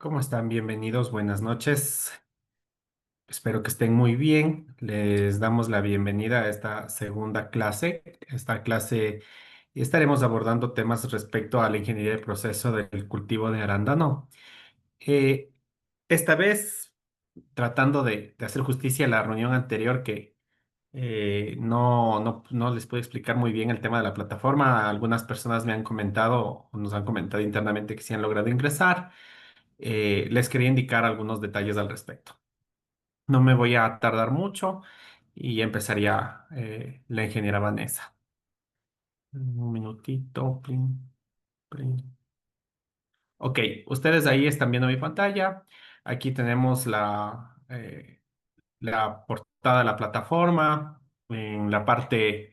¿Cómo están? Bienvenidos, buenas noches. Espero que estén muy bien. Les damos la bienvenida a esta segunda clase. Esta clase estaremos abordando temas respecto a la ingeniería de proceso del cultivo de arándano. Eh, Esta vez, tratando de hacer justicia a la reunión anterior que no les puedo explicar muy bien el tema de la plataforma. Algunas personas me han comentado o nos han comentado internamente que sí han logrado ingresar. Les quería indicar algunos detalles al respecto. No me voy a tardar mucho y ya empezaría la ingeniera Vanessa. Un minutito. Plin. Ok, ustedes ahí están viendo mi pantalla. Aquí tenemos la portada de la plataforma. En la parte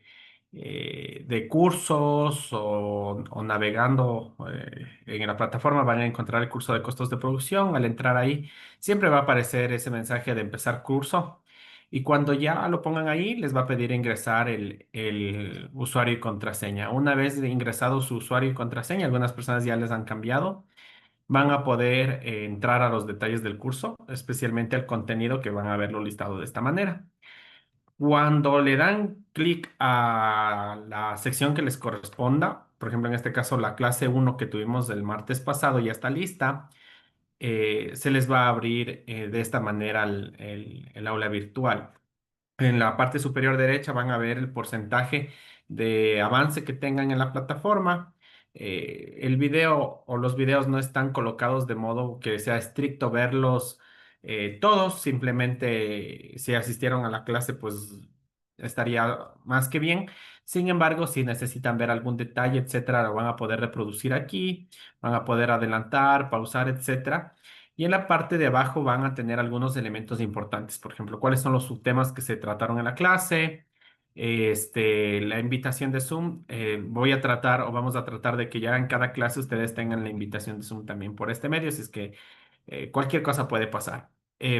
de cursos o navegando en la plataforma van a encontrar el curso de costos de producción. Al entrar ahí, siempre va a aparecer ese mensaje de empezar curso. Y cuando ya lo pongan ahí, les va a pedir ingresar el usuario y contraseña. Una vez ingresado su usuario y contraseña, algunas personas ya les han cambiado, van a poder entrar a los detalles del curso, especialmente al contenido que van a verlo listado de esta manera. Cuando le dan clic a la sección que les corresponda, por ejemplo, en este caso la clase uno que tuvimos el martes pasado ya está lista. Se les va a abrir de esta manera el aula virtual. En la parte superior derecha van a ver el porcentaje de avance que tengan en la plataforma. El video o los videos no están colocados de modo que sea estricto verlos todos. Simplemente si asistieron a la clase, pues estaría más que bien. Sin embargo, si necesitan ver algún detalle, etcétera, lo van a poder reproducir aquí, van a poder adelantar, pausar, etcétera. Y en la parte de abajo van a tener algunos elementos importantes. Por ejemplo, cuáles son los subtemas que se trataron en la clase. La invitación de Zoom. Voy a tratar o vamos a tratar de que ya en cada clase ustedes tengan la invitación de Zoom también por este medio, si es que cualquier cosa puede pasar.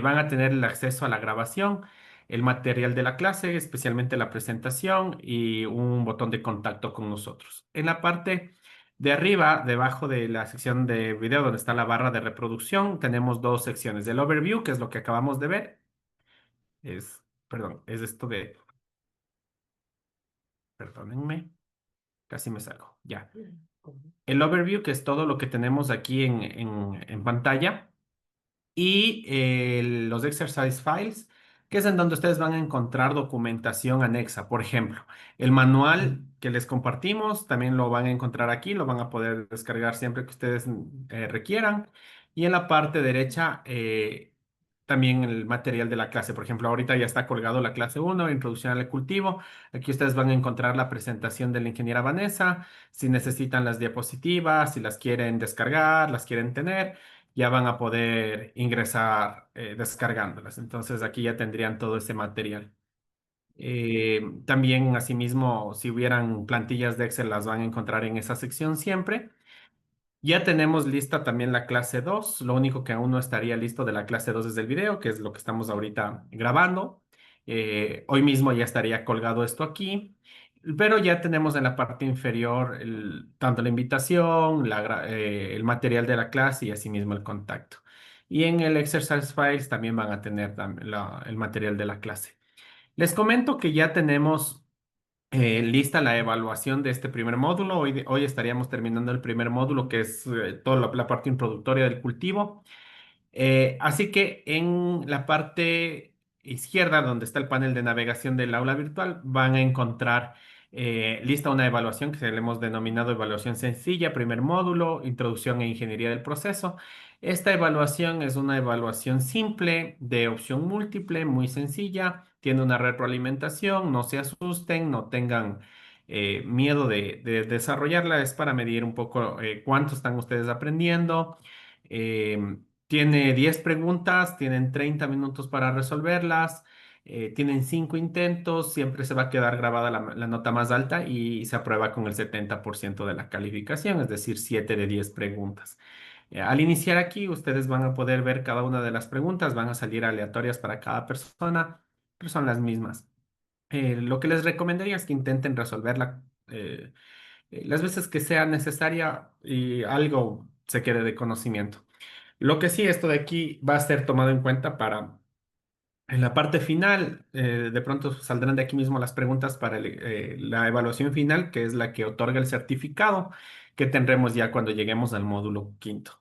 Van a tener el acceso a la grabación, el material de la clase, especialmente la presentación y un botón de contacto con nosotros. En la parte de arriba, debajo de la sección de video donde está la barra de reproducción, tenemos dos secciones. El overview, que es lo que acabamos de ver, es esto de, perdónenme, casi me salgo, ya. El overview, que es todo lo que tenemos aquí en pantalla. Y los exercise files, que es en donde ustedes van a encontrar documentación anexa. Por ejemplo, el manual que les compartimos también lo van a encontrar aquí, lo van a poder descargar siempre que ustedes requieran. Y en la parte derecha también el material de la clase. Por ejemplo, ahorita ya está colgado la clase uno, Introducción al Cultivo. Aquí ustedes van a encontrar la presentación de la ingeniera Vanessa. Si necesitan las diapositivas, si las quieren descargar, las quieren tener, ya van a poder ingresar descargándolas. Entonces aquí ya tendrían todo ese material. También, asimismo, si hubieran plantillas de Excel, las van a encontrar en esa sección siempre. Ya tenemos lista también la clase 2. Lo único que aún no estaría listo de la clase 2 es el video, que es lo que estamos ahorita grabando. Hoy mismo ya estaría colgado esto aquí. Pero ya tenemos en la parte inferior tanto la invitación, el material de la clase y asimismo el contacto. Y en el exercise files también van a tener el material de la clase. Les comento que ya tenemos lista la evaluación de este primer módulo. Hoy estaríamos terminando el primer módulo, que es toda la parte introductoria del cultivo. Así que en la parte izquierda, donde está el panel de navegación del aula virtual, van a encontrar lista una evaluación que le hemos denominado evaluación sencilla, primer módulo, introducción e ingeniería del proceso. Esta evaluación es una evaluación simple de opción múltiple, muy sencilla, tiene una retroalimentación, no se asusten, no tengan miedo de desarrollarla, es para medir un poco cuánto están ustedes aprendiendo. Tiene 10 preguntas, tienen 30 minutos para resolverlas, tienen 5 intentos, siempre se va a quedar grabada la nota más alta y se aprueba con el 70% de la calificación, es decir, 7 de 10 preguntas. Al iniciar aquí, ustedes van a poder ver cada una de las preguntas, van a salir aleatorias para cada persona, pero son las mismas. Lo que les recomendaría es que intenten resolverla las veces que sea necesaria y algo se quede de conocimiento. Lo que sí, esto de aquí va a ser tomado en cuenta para en la parte final. De pronto saldrán de aquí mismo las preguntas para la evaluación final, que es la que otorga el certificado que tendremos ya cuando lleguemos al módulo quinto.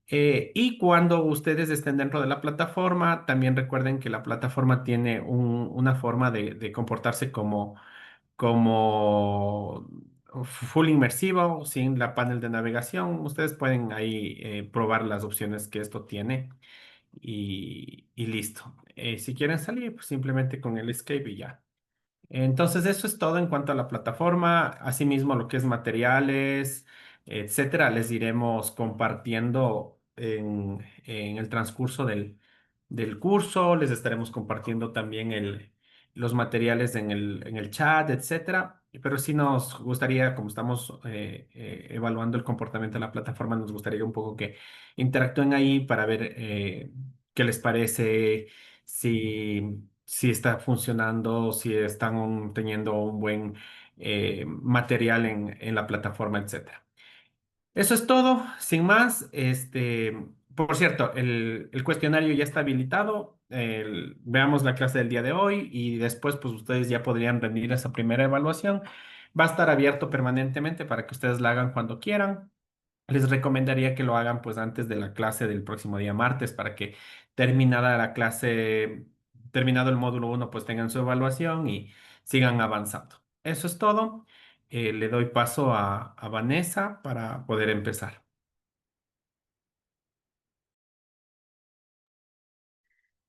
Y cuando ustedes estén dentro de la plataforma, también recuerden que la plataforma tiene una forma de comportarse como full inmersivo, sin la panel de navegación. Ustedes pueden ahí probar las opciones que esto tiene y listo. Si quieren salir, pues simplemente con el escape y ya. Entonces, eso es todo en cuanto a la plataforma. Asimismo, lo que es materiales, etcétera, les iremos compartiendo en el transcurso del curso. Les estaremos compartiendo también los materiales en el chat, etcétera. Pero sí nos gustaría, como estamos evaluando el comportamiento de la plataforma, nos gustaría un poco que interactúen ahí para ver qué les parece, si está funcionando, si están teniendo un buen material en la plataforma, etcétera. Eso es todo, sin más. Por cierto, el cuestionario ya está habilitado. Veamos la clase del día de hoy y después, pues ustedes ya podrían rendir esa primera evaluación. Va a estar abierto permanentemente para que ustedes la hagan cuando quieran. Les recomendaría que lo hagan pues antes de la clase del próximo día martes para que terminada la clase, terminado el módulo uno, pues tengan su evaluación y sigan avanzando. Eso es todo. Le doy paso a Vanessa para poder empezar.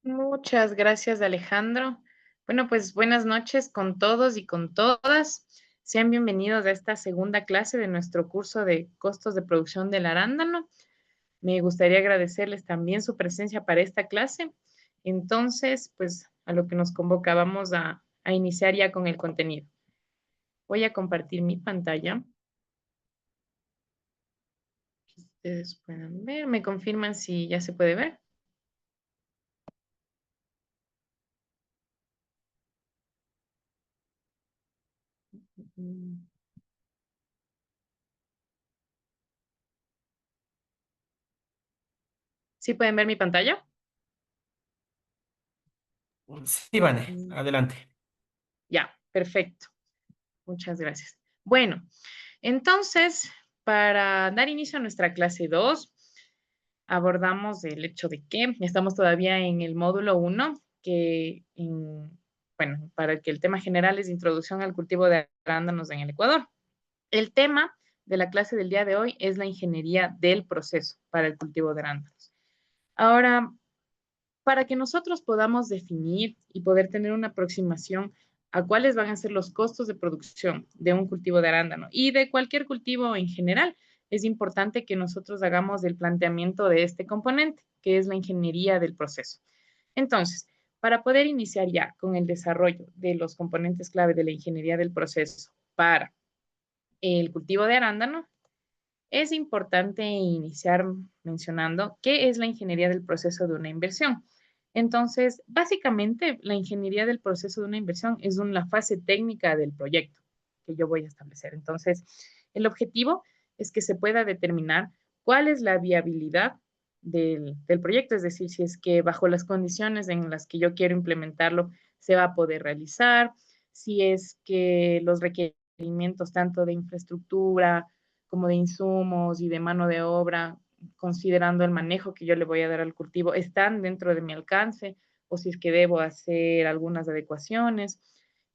Muchas gracias, Alejandro. Bueno, pues buenas noches con todos y con todas. Sean bienvenidos a esta segunda clase de nuestro curso de costos de producción del arándano. Me gustaría agradecerles también su presencia para esta clase. Entonces, pues a lo que nos convoca, vamos a iniciar ya con el contenido. Voy a compartir mi pantalla. Ustedes puedan ver, me confirman si ya se puede ver. Mm, ¿sí pueden ver mi pantalla? Sí, Vane, Mm, adelante. ya, perfecto. Muchas gracias. Bueno, entonces, para dar inicio a nuestra clase 2, abordamos el hecho de que estamos todavía en el módulo uno, bueno, para que el tema general es introducción al cultivo de arándanos en el Ecuador. El tema de la clase del día de hoy es la ingeniería del proceso para el cultivo de arándanos. Ahora, para que nosotros podamos definir y poder tener una aproximación a cuáles van a ser los costos de producción de un cultivo de arándano y de cualquier cultivo en general, es importante que nosotros hagamos el planteamiento de este componente, que es la ingeniería del proceso. Entonces, para poder iniciar ya con el desarrollo de los componentes clave de la ingeniería del proceso para el cultivo de arándano, es importante iniciar mencionando qué es la ingeniería del proceso de una inversión. Entonces, básicamente, la ingeniería del proceso de una inversión es una fase técnica del proyecto que yo voy a establecer. Entonces, el objetivo es que se pueda determinar cuál es la viabilidad del proyecto, es decir, si es que bajo las condiciones en las que yo quiero implementarlo se va a poder realizar, si es que los requerimientos tanto de infraestructura, como de insumos y de mano de obra, considerando el manejo que yo le voy a dar al cultivo, están dentro de mi alcance o si es que debo hacer algunas adecuaciones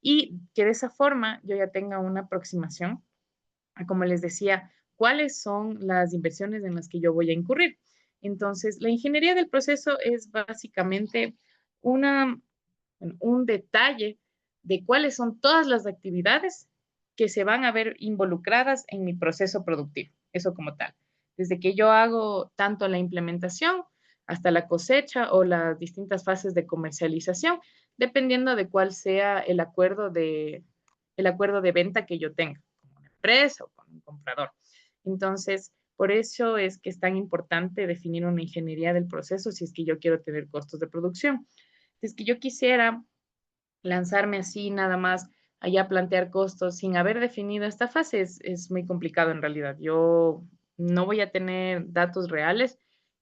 y que de esa forma yo ya tenga una aproximación a, como les decía, cuáles son las inversiones en las que yo voy a incurrir. Entonces, la ingeniería del proceso es básicamente una, un detalle de cuáles son todas las actividades que se van a ver involucradas en mi proceso productivo, eso como tal. Desde que yo hago tanto la implementación hasta la cosecha o las distintas fases de comercialización, dependiendo de cuál sea el acuerdo de venta que yo tenga con una empresa o con un comprador. Entonces, por eso es que es tan importante definir una ingeniería del proceso si es que yo quiero tener costos de producción. Si es que yo quisiera lanzarme así nada más allá a plantear costos sin haber definido esta fase es muy complicado en realidad. Yo no voy a tener datos reales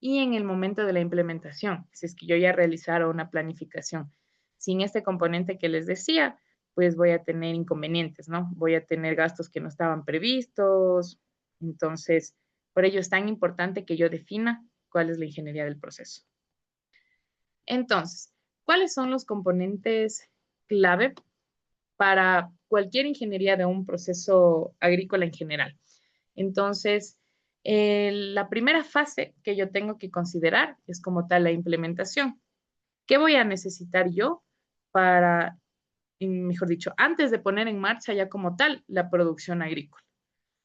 y en el momento de la implementación, si es que yo ya realizara una planificación. Sin este componente que les decía, pues voy a tener inconvenientes, ¿no? Voy a tener gastos que no estaban previstos. Entonces, por ello es tan importante que yo defina cuál es la ingeniería del proceso. Entonces, ¿cuáles son los componentes clave para cualquier ingeniería de un proceso agrícola en general? Entonces, la primera fase que yo tengo que considerar es como tal la implementación. ¿Qué voy a necesitar yo para, mejor dicho, antes de poner en marcha ya como tal la producción agrícola?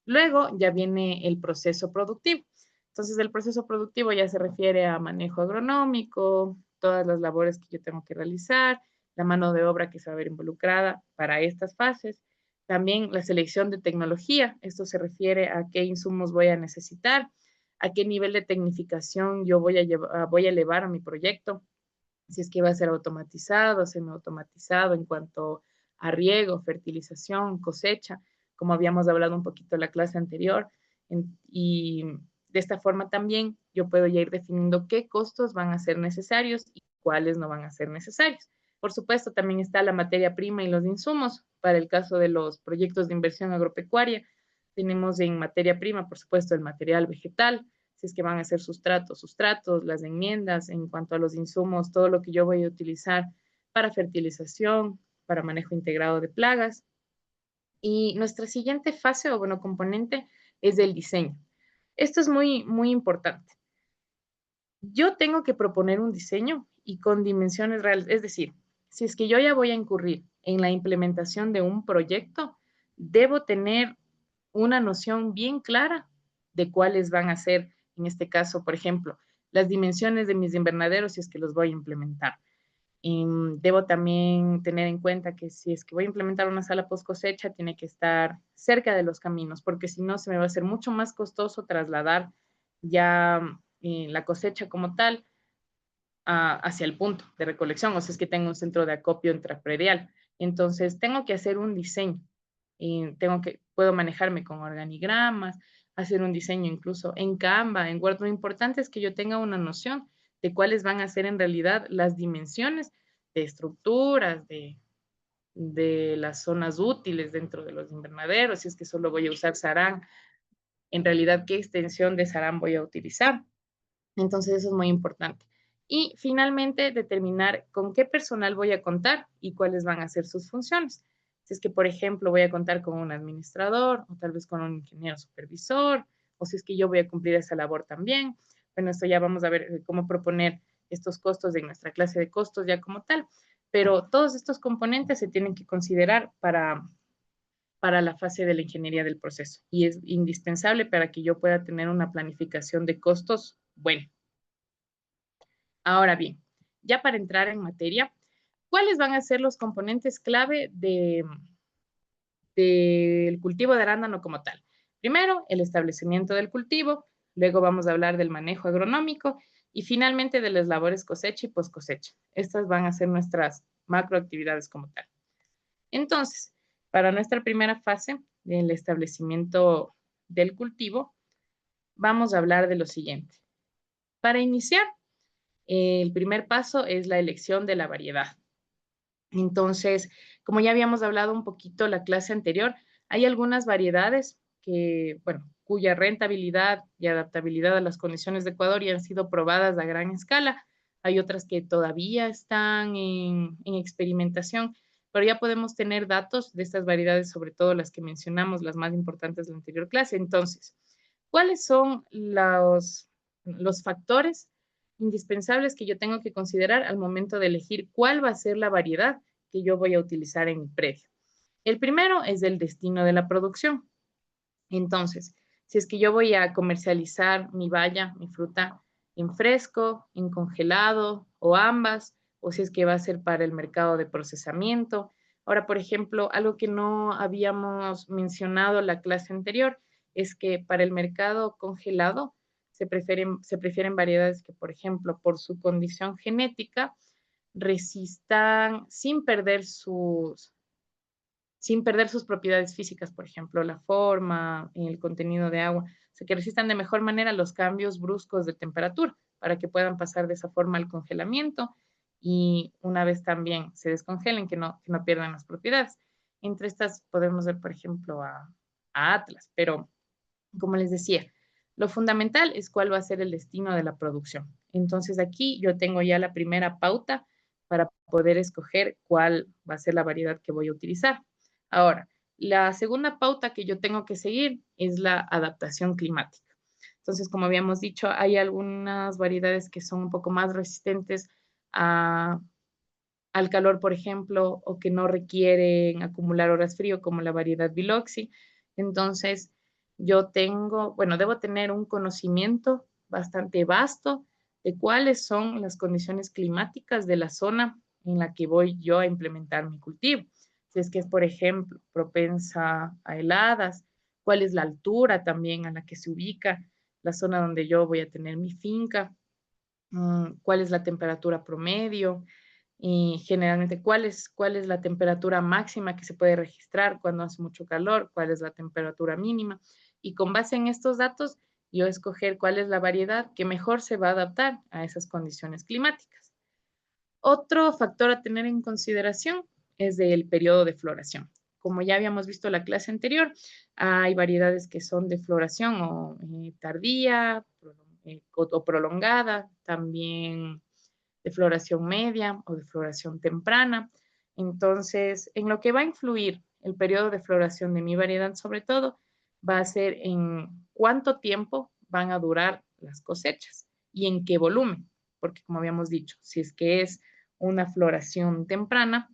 Luego ya viene el proceso productivo. Entonces, el proceso productivo ya se refiere a manejo agronómico, todas las labores que yo tengo que realizar, la mano de obra que se va a ver involucrada para estas fases. También la selección de tecnología. Esto se refiere a qué insumos voy a necesitar, a qué nivel de tecnificación yo voy a elevar a mi proyecto, si es que va a ser automatizado, semiautomatizado en cuanto a riego, fertilización, cosecha, como habíamos hablado un poquito en la clase anterior. Y de esta forma también yo puedo ya ir definiendo qué costos van a ser necesarios y cuáles no van a ser necesarios. Por supuesto, también está la materia prima y los insumos. Para el caso de los proyectos de inversión agropecuaria, tenemos en materia prima, por supuesto, el material vegetal, si es que van a ser sustratos, las enmiendas en cuanto a los insumos, todo lo que yo voy a utilizar para fertilización, para manejo integrado de plagas. Y nuestra siguiente fase o bueno, componente es el diseño. Esto es muy importante. Yo tengo que proponer un diseño y con dimensiones reales, es decir, si es que yo ya voy a incurrir en la implementación de un proyecto, debo tener una noción bien clara de cuáles van a ser, en este caso, por ejemplo, las dimensiones de mis invernaderos si es que los voy a implementar. Y debo también tener en cuenta que si es que voy a implementar una sala post cosecha, tiene que estar cerca de los caminos, porque si no, se me va a hacer mucho más costoso trasladar ya la cosecha como tal hacia el punto de recolección, o si es que tengo un centro de acopio intrapredial. Entonces, tengo que hacer un diseño. Puedo manejarme con organigramas, hacer un diseño incluso en Canva, en Word. Lo importante es que yo tenga una noción de cuáles van a ser en realidad las dimensiones de estructuras, de las zonas útiles dentro de los invernaderos, si es que solo voy a usar sarán, en realidad qué extensión de sarán voy a utilizar. Entonces, eso es muy importante. Y finalmente, determinar con qué personal voy a contar y cuáles van a ser sus funciones. Si es que, por ejemplo, voy a contar con un administrador o tal vez con un ingeniero supervisor, o si es que yo voy a cumplir esa labor también. Bueno, esto ya vamos a ver cómo proponer estos costos en nuestra clase de costos ya como tal. Pero todos estos componentes se tienen que considerar para la fase de la ingeniería del proceso y es indispensable para que yo pueda tener una planificación de costos buena. Ahora bien, ya para entrar en materia, ¿cuáles van a ser los componentes clave del cultivo de arándano como tal? Primero, el establecimiento del cultivo, luego vamos a hablar del manejo agronómico y finalmente de las labores cosecha y post cosecha. Estas van a ser nuestras macroactividades como tal. Entonces, para nuestra primera fase del establecimiento del cultivo, vamos a hablar de lo siguiente. Para iniciar, el primer paso es la elección de la variedad. Entonces, como ya habíamos hablado un poquito la clase anterior, hay algunas variedades que, bueno, cuya rentabilidad y adaptabilidad a las condiciones de Ecuador ya han sido probadas a gran escala. Hay otras que todavía están en experimentación, pero ya podemos tener datos de estas variedades, sobre todo las que mencionamos, las más importantes de la anterior clase. Entonces, ¿cuáles son los factores indispensables que yo tengo que considerar al momento de elegir cuál va a ser la variedad que yo voy a utilizar en mi predio? El primero es el destino de la producción. Entonces, si es que yo voy a comercializar mi baya, mi fruta en fresco, en congelado o ambas, o si es que va a ser para el mercado de procesamiento. Ahora, por ejemplo, algo que no habíamos mencionado en la clase anterior es que para el mercado congelado se prefieren variedades que, por ejemplo, por su condición genética, resistan sin perder sin perder sus propiedades físicas, por ejemplo, la forma, el contenido de agua, o sea, que resistan de mejor manera los cambios bruscos de temperatura para que puedan pasar de esa forma al congelamiento y una vez también se descongelen, que no pierdan las propiedades. Entre estas podemos ver, por ejemplo, a Atlas, pero como les decía, lo fundamental es cuál va a ser el destino de la producción. Entonces aquí yo tengo ya la primera pauta para poder escoger cuál va a ser la variedad que voy a utilizar. Ahora, la segunda pauta que yo tengo que seguir es la adaptación climática. Entonces, como habíamos dicho, hay algunas variedades que son un poco más resistentes a, al calor, por ejemplo, o que no requieren acumular horas frío, como la variedad Biloxi. Entonces, yo tengo, bueno, debo tener un conocimiento bastante vasto de cuáles son las condiciones climáticas de la zona en la que voy yo a implementar mi cultivo. Si es que es, por ejemplo, propensa a heladas, cuál es la altura también a la que se ubica la zona donde yo voy a tener mi finca, cuál es la temperatura promedio y generalmente cuál es la temperatura máxima que se puede registrar cuando hace mucho calor, cuál es la temperatura mínima. Y con base en estos datos, yo escoger cuál es la variedad que mejor se va a adaptar a esas condiciones climáticas. Otro factor a tener en consideración es el periodo de floración. Como ya habíamos visto en la clase anterior, hay variedades que son de floración o tardía o prolongada, también de floración media o de floración temprana. Entonces, en lo que va a influir el periodo de floración de mi variedad, sobre todo, va a ser en cuánto tiempo van a durar las cosechas y en qué volumen, porque como habíamos dicho, si es que es una floración temprana,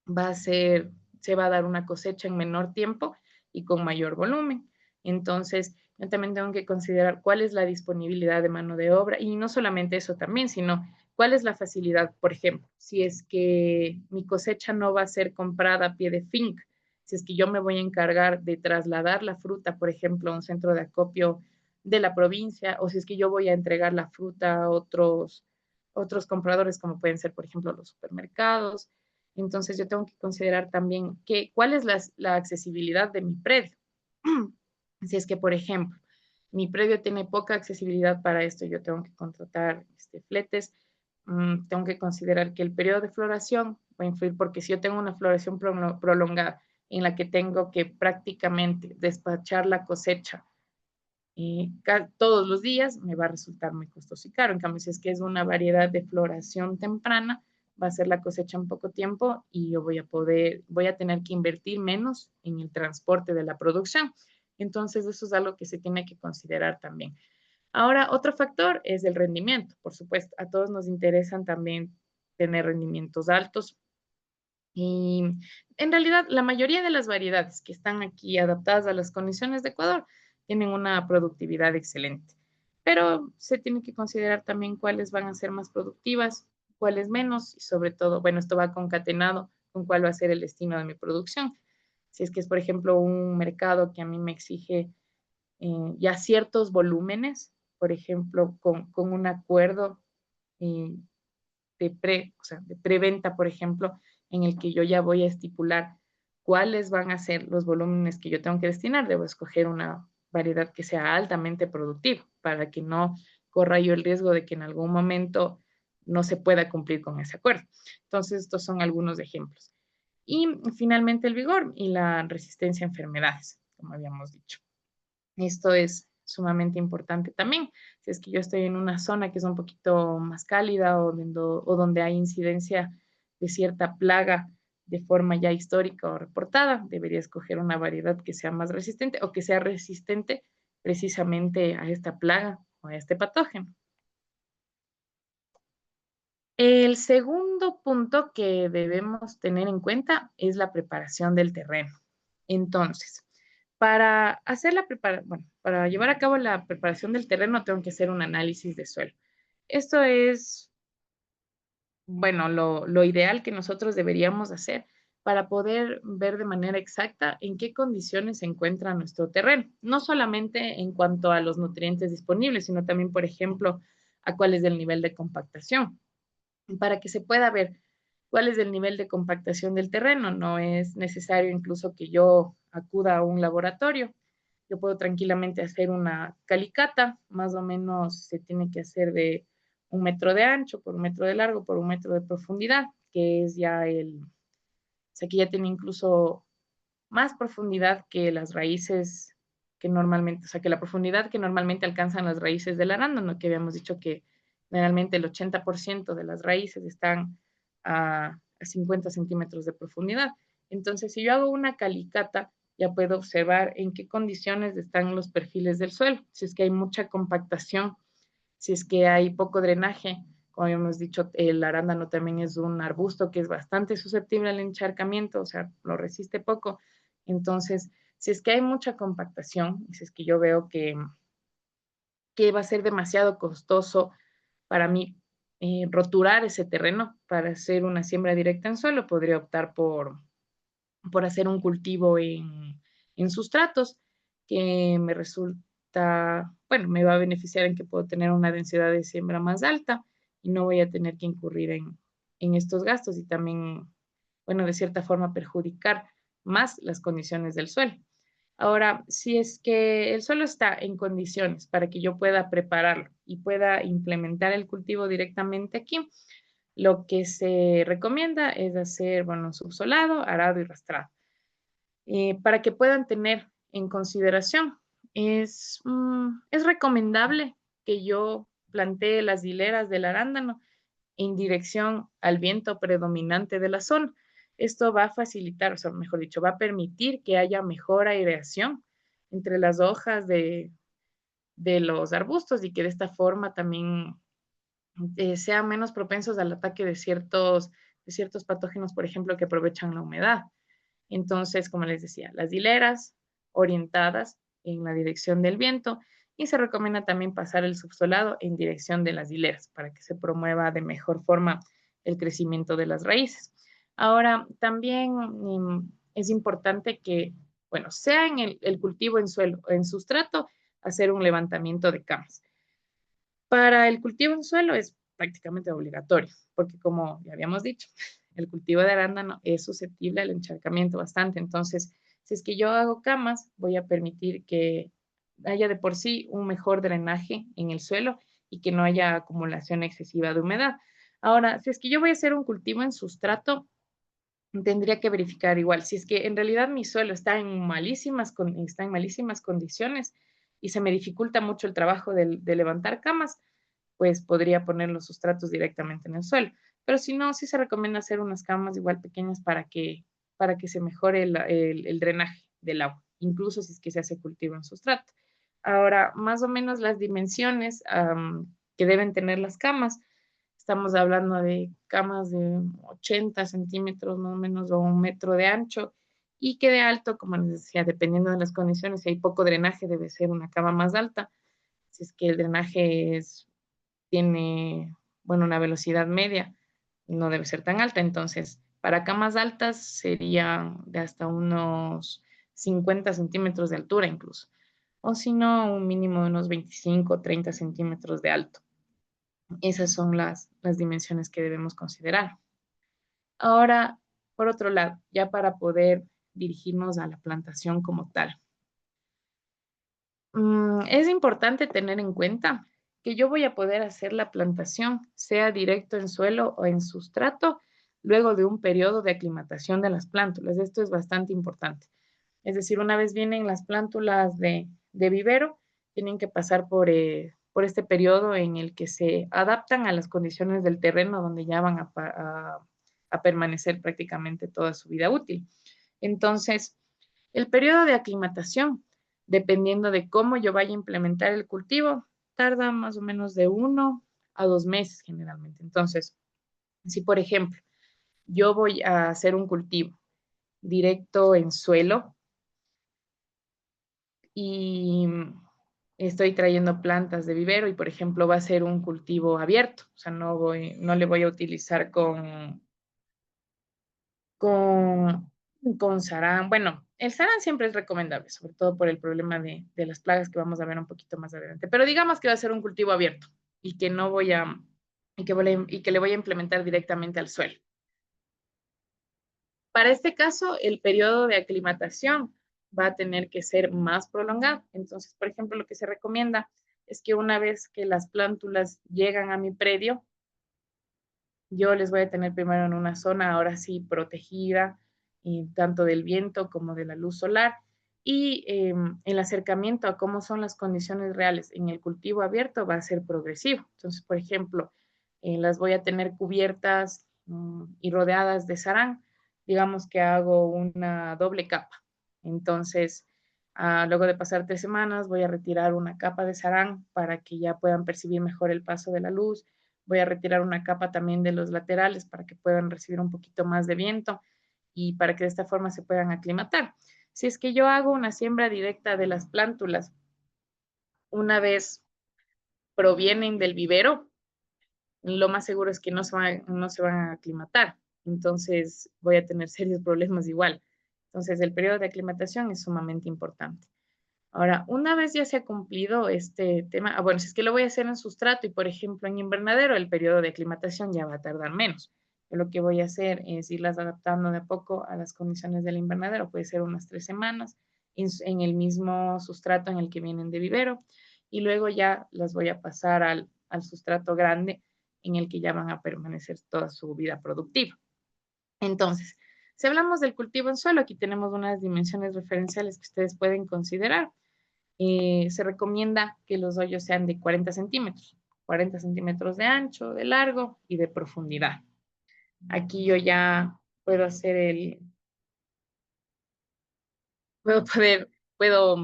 va a ser, se va a dar una cosecha en menor tiempo y con mayor volumen. Entonces, yo también tengo que considerar cuál es la disponibilidad de mano de obra y no solamente eso también, sino cuál es la facilidad. Por ejemplo, si es que mi cosecha no va a ser comprada a pie de finca, si es que yo me voy a encargar de trasladar la fruta, por ejemplo, a un centro de acopio de la provincia, o si es que yo voy a entregar la fruta a otros compradores, como pueden ser, por ejemplo, los supermercados. Entonces yo tengo que considerar también cuál es la accesibilidad de mi predio. Si es que, por ejemplo, mi predio tiene poca accesibilidad para esto, yo tengo que contratar fletes, tengo que considerar que el periodo de floración va a influir, porque si yo tengo una floración prolongada en la que tengo que prácticamente despachar la cosecha todos los días, me va a resultar muy costoso y caro. En cambio, si es que es una variedad de floración temprana, va a ser la cosecha en poco tiempo y yo voy a tener que invertir menos en el transporte de la producción. Entonces, eso es algo que se tiene que considerar también. Ahora, otro factor es el rendimiento. Por supuesto, a todos nos interesan también tener rendimientos altos. Y en realidad, la mayoría de las variedades que están aquí adaptadas a las condiciones de Ecuador tienen una productividad excelente. Pero se tiene que considerar también cuáles van a ser más productivas, cuáles menos, y sobre todo, bueno, esto va concatenado con cuál va a ser el destino de mi producción. Si es que es, por ejemplo, un mercado que a mí me exige ya ciertos volúmenes, por ejemplo, con un acuerdo eh, o sea, de preventa, por ejemplo, en el que yo ya voy a estipular cuáles van a ser los volúmenes que yo tengo que destinar. Debo escoger una variedad que sea altamente productiva para que no corra yo el riesgo de que en algún momento no se pueda cumplir con ese acuerdo. Entonces, estos son algunos ejemplos. Y finalmente el vigor y la resistencia a enfermedades, como habíamos dicho. Esto es sumamente importante también. Si es que yo estoy en una zona que es un poquito más cálida o donde hay incidencia de cierta plaga de forma ya histórica o reportada, debería escoger una variedad que sea más resistente o que sea resistente precisamente a esta plaga o a este patógeno. El segundo punto que debemos tener en cuenta es la preparación del terreno. Entonces, para hacer bueno, para llevar a cabo la preparación del terreno tengo que hacer un análisis de suelo. Esto es, bueno, lo ideal que nosotros deberíamos hacer para poder ver de manera exacta en qué condiciones se encuentra nuestro terreno, no solamente en cuanto a los nutrientes disponibles, sino también, por ejemplo, a cuál es el nivel de compactación, para que se pueda ver ¿Cuál es el nivel de compactación del terreno? No es necesario incluso que yo acuda a un laboratorio. Yo puedo tranquilamente hacer una calicata, más o menos se tiene que hacer de 1 metro de ancho por 1 metro de largo por 1 metro de profundidad, que es ya o sea, que ya tiene incluso más profundidad que las raíces que normalmente, o sea, que la profundidad que normalmente alcanzan las raíces del arándano, que habíamos dicho que generalmente el 80% de las raíces están a 50 centímetros de profundidad. Entonces, si yo hago una calicata, ya puedo observar en qué condiciones están los perfiles del suelo, si es que hay mucha compactación, si es que hay poco drenaje. Como habíamos dicho, el arándano también es un arbusto que es bastante susceptible al encharcamiento, o sea, lo resiste poco. Entonces, si es que hay mucha compactación, si es que yo veo que va a ser demasiado costoso para mí roturar ese terreno para hacer una siembra directa en suelo, podría optar por hacer un cultivo en sustratos que me resulta, bueno, me va a beneficiar en que puedo tener una densidad de siembra más alta y no voy a tener que incurrir en estos gastos y también, bueno, de cierta forma perjudicar más las condiciones del suelo. Ahora, si es que el suelo está en condiciones para que yo pueda prepararlo y pueda implementar el cultivo directamente aquí, lo que se recomienda es hacer, bueno, subsolado, arado y rastrado. Para que puedan tener en consideración, es recomendable que yo plantee las hileras del arándano en dirección al viento predominante de la zona. Esto va a facilitar, o sea, mejor dicho, va a permitir que haya mejor aireación entre las hojas de los arbustos y que de esta forma también sean menos propensos al ataque de ciertos patógenos, por ejemplo, que aprovechan la humedad. Entonces, como les decía, las hileras orientadas en la dirección del viento y se recomienda también pasar el subsolado en dirección de las hileras para que se promueva de mejor forma el crecimiento de las raíces. Ahora, también es importante que, bueno, sea en el cultivo en suelo o en sustrato, hacer un levantamiento de camas. Para el cultivo en suelo es prácticamente obligatorio, porque como ya habíamos dicho, el cultivo de arándano es susceptible al encharcamiento bastante. Entonces, si es que yo hago camas, voy a permitir que haya de por sí un mejor drenaje en el suelo y que no haya acumulación excesiva de humedad. Ahora, si es que yo voy a hacer un cultivo en sustrato, tendría que verificar igual. Si es que en realidad mi suelo está en malísimas condiciones y se me dificulta mucho el trabajo de levantar camas, pues podría poner los sustratos directamente en el suelo. Pero si no, sí se recomienda hacer unas camas igual pequeñas para que se mejore el drenaje del agua, incluso si es que se hace cultivo en sustrato. Ahora, más o menos las dimensiones que deben tener las camas, estamos hablando de camas de 80 centímetros más o menos o 1 metro de ancho y que de alto, como les decía, dependiendo de las condiciones, si hay poco drenaje debe ser una cama más alta. Si es que el drenaje tiene, bueno, una velocidad media, no debe ser tan alta. Entonces, para camas altas sería de hasta unos 50 centímetros de altura incluso. O si no, un mínimo de unos 25 o 30 centímetros de alto. Esas son las dimensiones que debemos considerar. Ahora, por otro lado, ya para poder dirigirnos a la plantación como tal. Es importante tener en cuenta que yo voy a poder hacer la plantación, sea directo en suelo o en sustrato, luego de un periodo de aclimatación de las plántulas. Esto es bastante importante. Es decir, una vez vienen las plántulas de vivero, tienen que pasar por este periodo en el que se adaptan a las condiciones del terreno donde ya van a permanecer prácticamente toda su vida útil. Entonces, el periodo de aclimatación, dependiendo de cómo yo vaya a implementar el cultivo, tarda más o menos de 1 a 2 meses generalmente. Entonces, si por ejemplo yo voy a hacer un cultivo directo en suelo y estoy trayendo plantas de vivero y por ejemplo va a ser un cultivo abierto, o sea, no le voy a utilizar con, con sarán. Bueno, el sarán siempre es recomendable, sobre todo por el problema de las plagas que vamos a ver un poquito más adelante. Pero digamos que va a ser un cultivo abierto y que no voy a, y que le voy a implementar directamente al suelo. Para este caso, el periodo de aclimatación va a tener que ser más prolongado. Entonces, por ejemplo, lo que se recomienda es que una vez que las plántulas llegan a mi predio, yo les voy a tener primero en una zona, ahora sí, protegida, tanto del viento como de la luz solar, y el acercamiento a cómo son las condiciones reales en el cultivo abierto va a ser progresivo. Entonces, por ejemplo, las voy a tener cubiertas y rodeadas de sarán. Digamos que hago una doble capa. Entonces, luego de pasar 3 semanas, voy a retirar una capa de sarán para que ya puedan percibir mejor el paso de la luz. Voy a retirar una capa también de los laterales para que puedan recibir un poquito más de viento y para que de esta forma se puedan aclimatar. Si es que yo hago una siembra directa de las plántulas, una vez provienen del vivero, lo más seguro es que no se van a aclimatar. Entonces voy a tener serios problemas igual. Entonces el periodo de aclimatación es sumamente importante. Ahora, una vez ya se ha cumplido este tema, bueno, si es que lo voy a hacer en sustrato y, por ejemplo, en invernadero, el periodo de aclimatación ya va a tardar menos. Yo lo que voy a hacer es irlas adaptando de a poco a las condiciones del invernadero, puede ser unas 3 semanas en el mismo sustrato en el que vienen de vivero y luego ya las voy a pasar al sustrato grande en el que ya van a permanecer toda su vida productiva. Entonces, si hablamos del cultivo en suelo, aquí tenemos unas dimensiones referenciales que ustedes pueden considerar. Se recomienda que los hoyos sean de 40 centímetros, 40 centímetros de ancho, de largo y de profundidad. Aquí yo ya puedo hacer puedo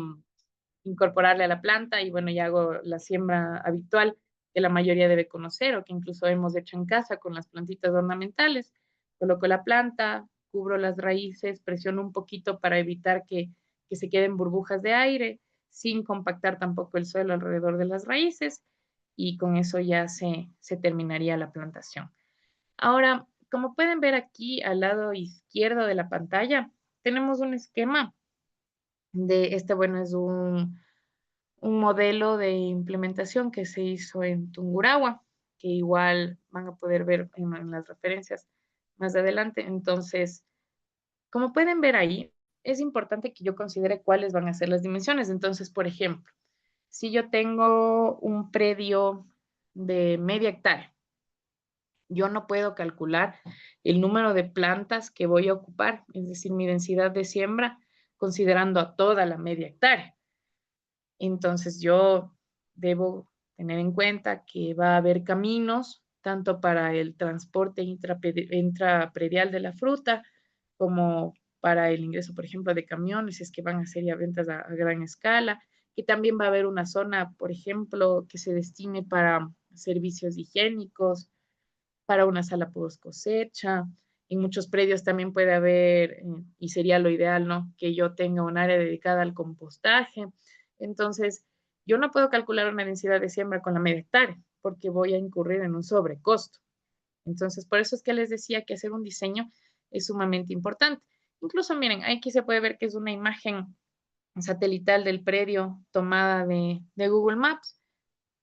incorporarle a la planta y bueno, ya hago la siembra habitual que la mayoría debe conocer o que incluso hemos hecho en casa con las plantitas ornamentales. Coloco la planta, cubro las raíces, presiono un poquito para evitar que se queden burbujas de aire, sin compactar tampoco el suelo alrededor de las raíces y con eso ya se terminaría la plantación. Ahora, como pueden ver aquí al lado izquierdo de la pantalla, tenemos un esquema de este, bueno, es un modelo de implementación que se hizo en Tungurahua, que igual van a poder ver en las referencias más adelante. Entonces, como pueden ver ahí, es importante que yo considere cuáles van a ser las dimensiones. Entonces, por ejemplo, si yo tengo un predio de media hectárea, yo no puedo calcular el número de plantas que voy a ocupar, es decir, mi densidad de siembra, considerando a toda la media hectárea. Entonces yo debo tener en cuenta que va a haber caminos, tanto para el transporte intrapredial de la fruta, como para el ingreso, por ejemplo, de camiones, si es que van a ser ya ventas a gran escala, que también va a haber una zona, por ejemplo, que se destine para servicios higiénicos, para una sala post cosecha. En muchos predios también puede haber, y sería lo ideal, ¿no? Que yo tenga un área dedicada al compostaje. Entonces, yo no puedo calcular una densidad de siembra con la media hectárea, porque voy a incurrir en un sobrecosto. Entonces, por eso es que les decía que hacer un diseño es sumamente importante. Incluso, miren, aquí se puede ver que es una imagen satelital del predio tomada de Google Maps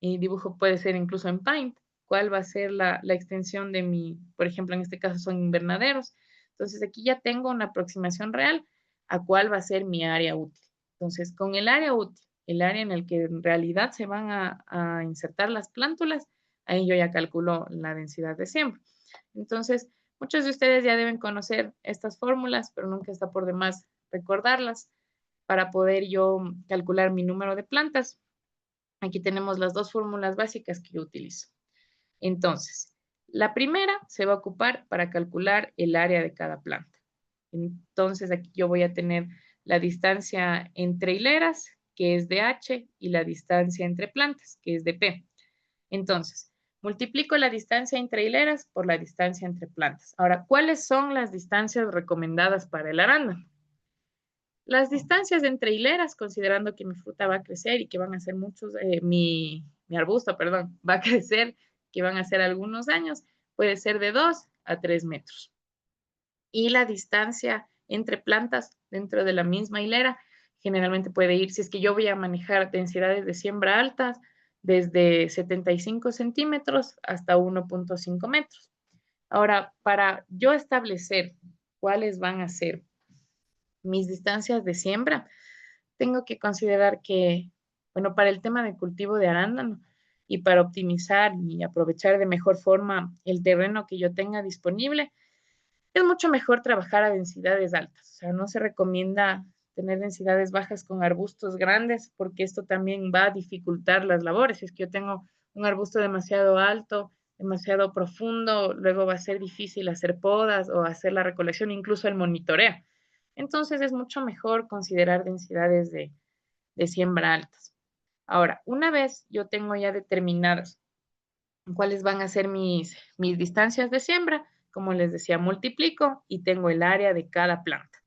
y dibujo puede ser incluso en Paint, cuál va a ser la extensión de mi, por ejemplo, en este caso son invernaderos. Entonces aquí ya tengo una aproximación real a cuál va a ser mi área útil. Entonces, con el área útil, el área en el que en realidad se van a insertar las plántulas, ahí yo ya calculo la densidad de siembra. Entonces, muchos de ustedes ya deben conocer estas fórmulas, pero nunca está por demás recordarlas para poder yo calcular mi número de plantas. Aquí tenemos las dos fórmulas básicas que yo utilizo. Entonces, la primera se va a ocupar para calcular el área de cada planta. Entonces, aquí yo voy a tener la distancia entre hileras, que es de H, y la distancia entre plantas, que es de P. Entonces, multiplico la distancia entre hileras por la distancia entre plantas. Ahora, ¿cuáles son las distancias recomendadas para el arándano? Las distancias entre hileras, considerando que mi fruta va a crecer y que van a ser muchos, mi arbusto, perdón, va a crecer, que van a ser algunos años, puede ser de 2 a 3 metros. Y la distancia entre plantas dentro de la misma hilera generalmente puede ir, si es que yo voy a manejar densidades de siembra altas, desde 75 centímetros hasta 1.5 metros. Ahora, para yo establecer cuáles van a ser mis distancias de siembra, tengo que considerar que, bueno, para el tema de cultivo de arándano y para optimizar y aprovechar de mejor forma el terreno que yo tenga disponible, es mucho mejor trabajar a densidades altas. O sea, no se recomienda tener densidades bajas con arbustos grandes porque esto también va a dificultar las labores. Si es que yo tengo un arbusto demasiado alto, demasiado profundo, luego va a ser difícil hacer podas o hacer la recolección, incluso el monitoreo. Entonces es mucho mejor considerar densidades de siembra altas. Ahora, una vez yo tengo ya determinadas cuáles van a ser mis distancias de siembra, como les decía, multiplico y tengo el área de cada planta.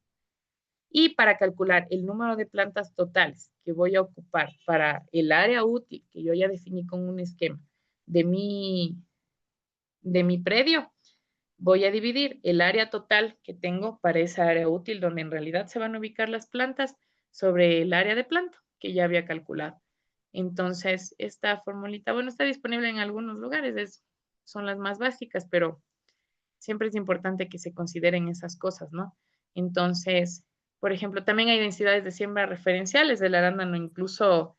Y para calcular el número de plantas totales que voy a ocupar para el área útil que yo ya definí con un esquema de mi predio, voy a dividir el área total que tengo para esa área útil donde en realidad se van a ubicar las plantas sobre el área de planta que ya había calculado. Entonces, esta formulita, bueno, está disponible en algunos lugares, son las más básicas, pero siempre es importante que se consideren esas cosas, ¿no? Entonces, por ejemplo, también hay densidades de siembra referenciales. El arándano incluso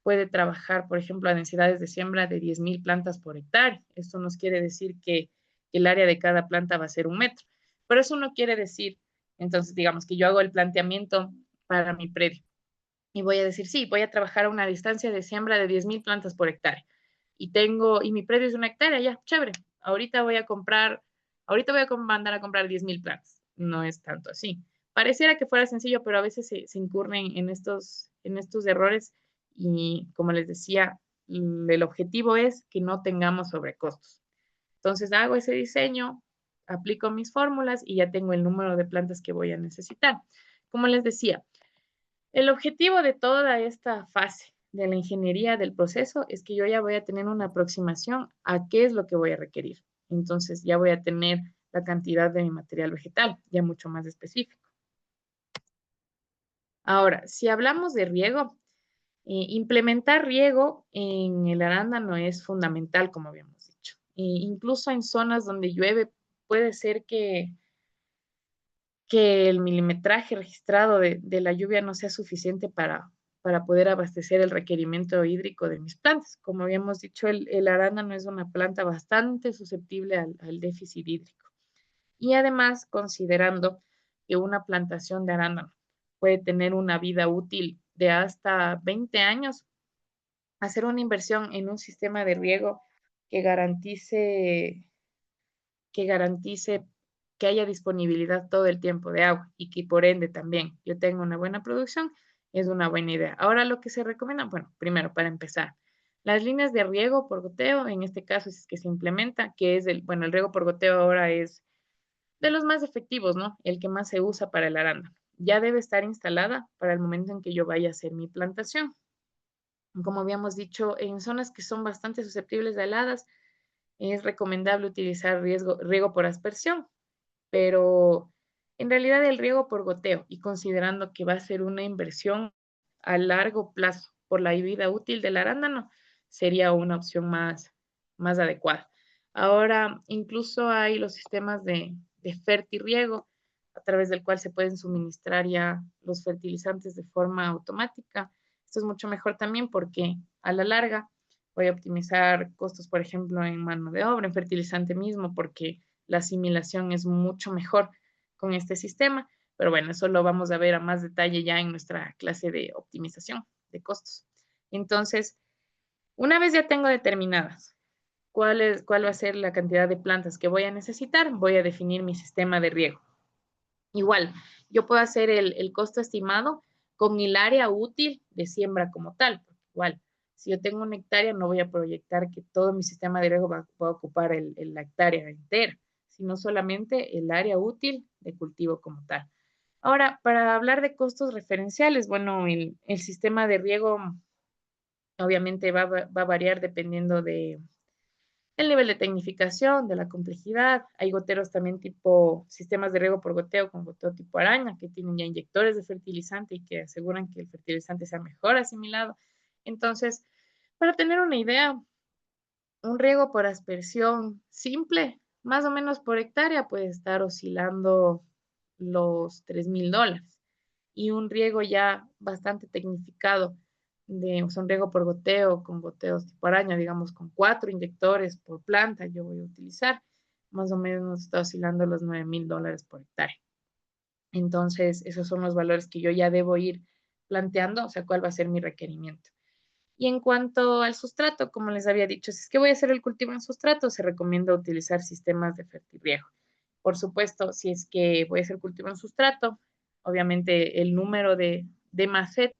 puede trabajar, por ejemplo, a densidades de siembra de 10.000 plantas por hectárea. Esto nos quiere decir que el área de cada planta va a ser 1 metro. Pero eso no quiere decir, entonces, digamos que yo hago el planteamiento para mi predio y voy a decir, sí, voy a trabajar a una distancia de siembra de 10.000 plantas por hectárea. Y mi predio es 1 hectárea, ya, chévere. Ahorita voy a mandar a comprar 10.000 plantas. No es tanto así. Pareciera que fuera sencillo, pero a veces se incurren en estos errores y como les decía, el objetivo es que no tengamos sobrecostos. Entonces hago ese diseño, aplico mis fórmulas y ya tengo el número de plantas que voy a necesitar. Como les decía, el objetivo de toda esta fase de la ingeniería del proceso es que yo ya voy a tener una aproximación a qué es lo que voy a requerir. Entonces ya voy a tener la cantidad de mi material vegetal, ya mucho más específico. Ahora, si hablamos de riego, implementar riego en el arándano es fundamental, como habíamos dicho. Incluso en zonas donde llueve, puede ser que el milimetraje registrado de la lluvia no sea suficiente para poder abastecer el requerimiento hídrico de mis plantas. Como habíamos dicho, el arándano es una planta bastante susceptible al déficit hídrico. Y además, considerando que una plantación de arándano puede tener una vida útil de hasta 20 años, hacer una inversión en un sistema de riego que garantice que garantice que haya disponibilidad todo el tiempo de agua y que por ende también yo tenga una buena producción, es una buena idea. Ahora lo que se recomienda, bueno, primero para empezar, las líneas de riego por goteo, en este caso es que se implementa, que es el riego por goteo ahora es de los más efectivos, ¿no? El que más se usa para el arándano. Ya debe estar instalada para el momento en que yo vaya a hacer mi plantación. Como habíamos dicho, en zonas que son bastante susceptibles de heladas, es recomendable utilizar riego por aspersión, pero en realidad el riego por goteo y considerando que va a ser una inversión a largo plazo por la vida útil del arándano, sería una opción más adecuada. Ahora, incluso hay los sistemas de fertirriego a través del cual se pueden suministrar ya los fertilizantes de forma automática. Esto es mucho mejor también porque a la larga voy a optimizar costos, por ejemplo, en mano de obra, en fertilizante mismo, porque la asimilación es mucho mejor con este sistema. Pero bueno, eso lo vamos a ver a más detalle ya en nuestra clase de optimización de costos. Entonces, una vez ya tengo determinadas cuál va a ser la cantidad de plantas que voy a necesitar, voy a definir mi sistema de riego. Igual, yo puedo hacer el costo estimado con el área útil de siembra como tal. Igual, si yo tengo 1 hectárea, no voy a proyectar que todo mi sistema de riego va a ocupar la hectárea entera, sino solamente el área útil de cultivo como tal. Ahora, para hablar de costos referenciales, bueno, el sistema de riego obviamente va a variar dependiendo el nivel de tecnificación, de la complejidad. Hay goteros también tipo sistemas de riego por goteo con goteo tipo araña, que tienen ya inyectores de fertilizante y que aseguran que el fertilizante sea mejor asimilado. Entonces, para tener una idea, un riego por aspersión simple, más o menos por hectárea, puede estar oscilando. los $3,000. Y un riego ya bastante tecnificado, o sea, un riego por goteo, con goteos tipo araña, digamos, con 4 inyectores por planta, yo voy a utilizar, más o menos está oscilando los $9,000 por hectárea. Entonces, esos son los valores que yo ya debo ir planteando, o sea, cuál va a ser mi requerimiento. Y en cuanto al sustrato, como les había dicho, si es que voy a hacer el cultivo en sustrato, se recomienda utilizar sistemas de fertirriego. Por supuesto, si es que voy a hacer cultivo en sustrato, obviamente el número de macetas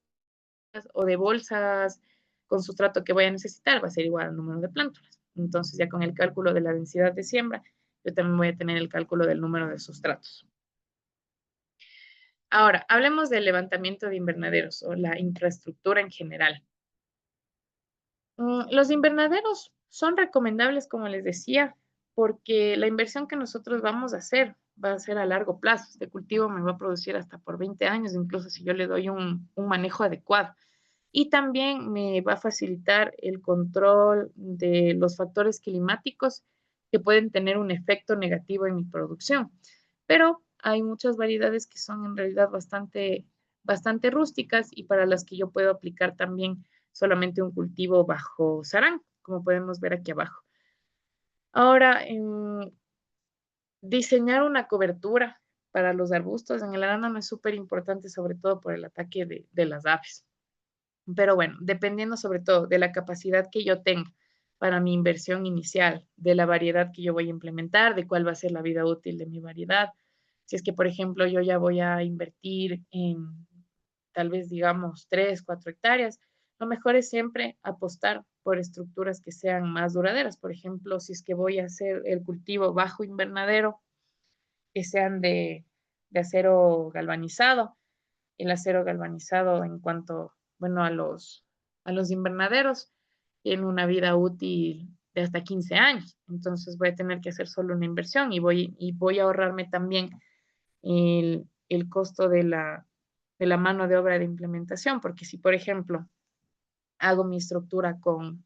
o de bolsas con sustrato que voy a necesitar va a ser igual al número de plántulas. Entonces, ya con el cálculo de la densidad de siembra, yo también voy a tener el cálculo del número de sustratos. Ahora, hablemos del levantamiento de invernaderos o la infraestructura en general. Los invernaderos son recomendables, como les decía, porque la inversión que nosotros vamos a hacer va a ser a largo plazo. Este cultivo me va a producir hasta por 20 años, incluso si yo le doy un manejo adecuado. Y también me va a facilitar el control de los factores climáticos que pueden tener un efecto negativo en mi producción. Pero hay muchas variedades que son en realidad bastante rústicas y para las que yo puedo aplicar también solamente un cultivo bajo sarán, como podemos ver aquí abajo. Ahora, diseñar una cobertura para los arbustos en el arándano es súper importante, sobre todo por el ataque de las aves. Pero bueno, dependiendo sobre todo de la capacidad que yo tenga para mi inversión inicial, de la variedad que yo voy a implementar, de cuál va a ser la vida útil de mi variedad. Si es que, por ejemplo, yo ya voy a invertir en tal vez, digamos, 3, 4 hectáreas, lo mejor es siempre apostar por estructuras que sean más duraderas. Por ejemplo, si es que voy a hacer el cultivo bajo invernadero, que sean de acero galvanizado. El acero galvanizado en cuanto, bueno, a los invernaderos, tiene una vida útil de hasta 15 años. Entonces voy a tener que hacer solo una inversión y voy a ahorrarme también el costo de la mano de obra de implementación, porque si, por ejemplo, hago mi estructura con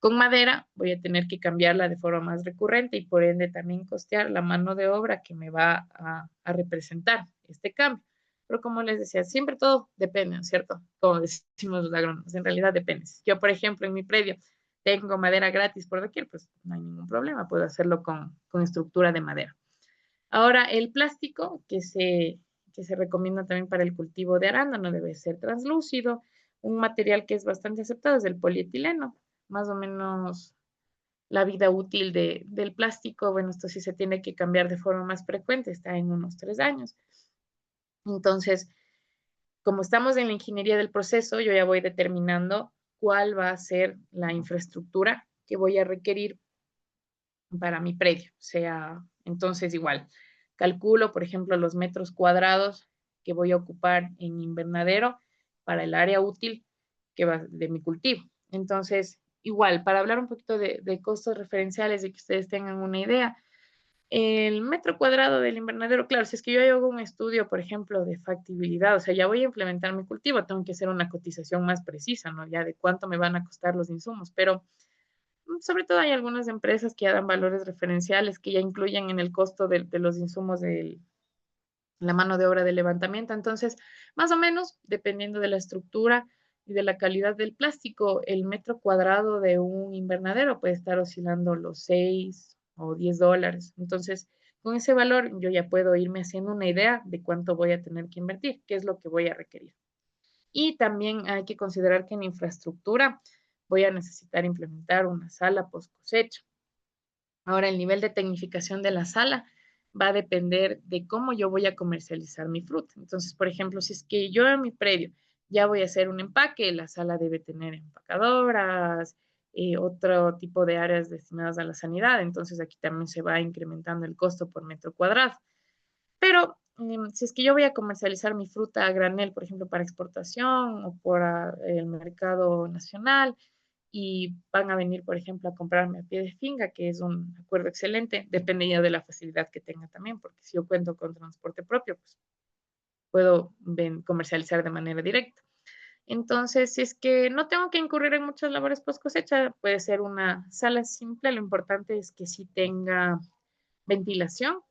madera, voy a tener que cambiarla de forma más recurrente y por ende también costear la mano de obra que me va a representar este cambio. Pero como les decía, siempre todo depende, ¿no es cierto? Como decimos los agrónomos, en realidad depende. Si yo, por ejemplo, en mi predio tengo madera gratis por doquier, pues no hay ningún problema, puedo hacerlo con estructura de madera. Ahora, el plástico que se recomienda también para el cultivo de arándano debe ser translúcido. Un material que es bastante aceptado es el polietileno. Más o menos la vida útil del plástico, bueno, esto sí se tiene que cambiar de forma más frecuente, está en unos 3 años. Entonces, como estamos en la ingeniería del proceso, yo ya voy determinando cuál va a ser la infraestructura que voy a requerir para mi predio. O sea, entonces igual, calculo, por ejemplo, los metros cuadrados que voy a ocupar en invernadero para el área útil que va de mi cultivo. Entonces, igual, para hablar un poquito de costos referenciales y que ustedes tengan una idea, el metro cuadrado del invernadero, claro, si es que yo hago un estudio, por ejemplo, de factibilidad, o sea, ya voy a implementar mi cultivo, tengo que hacer una cotización más precisa, ¿no? Ya de cuánto me van a costar los insumos, pero sobre todo hay algunas empresas que ya dan valores referenciales que ya incluyen en el costo de los insumos de la mano de obra de levantamiento. Entonces, más o menos, dependiendo de la estructura y de la calidad del plástico, el metro cuadrado de un invernadero puede estar oscilando los $6 o $10. Entonces, con ese valor yo ya puedo irme haciendo una idea de cuánto voy a tener que invertir, qué es lo que voy a requerir. Y también hay que considerar que en infraestructura voy a necesitar implementar una sala post cosecha. Ahora, el nivel de tecnificación de la sala va a depender de cómo yo voy a comercializar mi fruta. Entonces, por ejemplo, si es que yo en mi predio ya voy a hacer un empaque, la sala debe tener empacadoras, otro tipo de áreas destinadas a la sanidad. Entonces, aquí también se va incrementando el costo por metro cuadrado. Pero si es que yo voy a comercializar mi fruta a granel, por ejemplo, para exportación o por el mercado nacional, y van a venir, por ejemplo, a comprarme a pie de finca, que es un acuerdo excelente, depende ya de la facilidad que tenga también, porque si yo cuento con transporte propio, pues puedo comercializar de manera directa. Entonces, si es que no tengo que incurrir en muchas labores post cosecha, puede ser una sala simple, lo importante es que sí tenga ventilación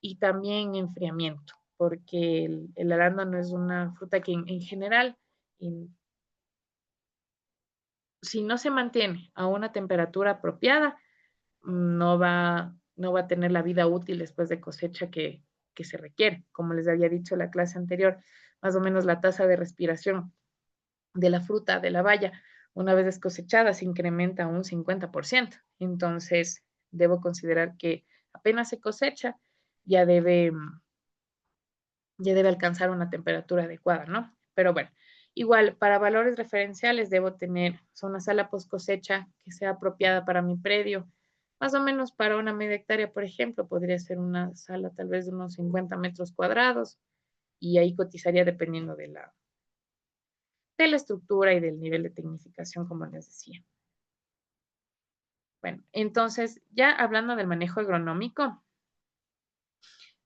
y también enfriamiento. porque el arándano es una fruta que en general, si no se mantiene a una temperatura apropiada, no va a tener la vida útil después de cosecha que se requiere. Como les había dicho en la clase anterior, más o menos la tasa de respiración de la fruta, de la baya, una vez es cosechada, se incrementa un 50%. Entonces, debo considerar que apenas se cosecha, ya debe, ya debe alcanzar una temperatura adecuada, ¿no? Pero bueno, igual, para valores referenciales debo tener una sala post cosecha que sea apropiada para mi predio, más o menos para una media hectárea, por ejemplo, podría ser una sala tal vez de unos 50 metros cuadrados y ahí cotizaría dependiendo de la estructura y del nivel de tecnificación, como les decía. Bueno, entonces, ya hablando del manejo agronómico,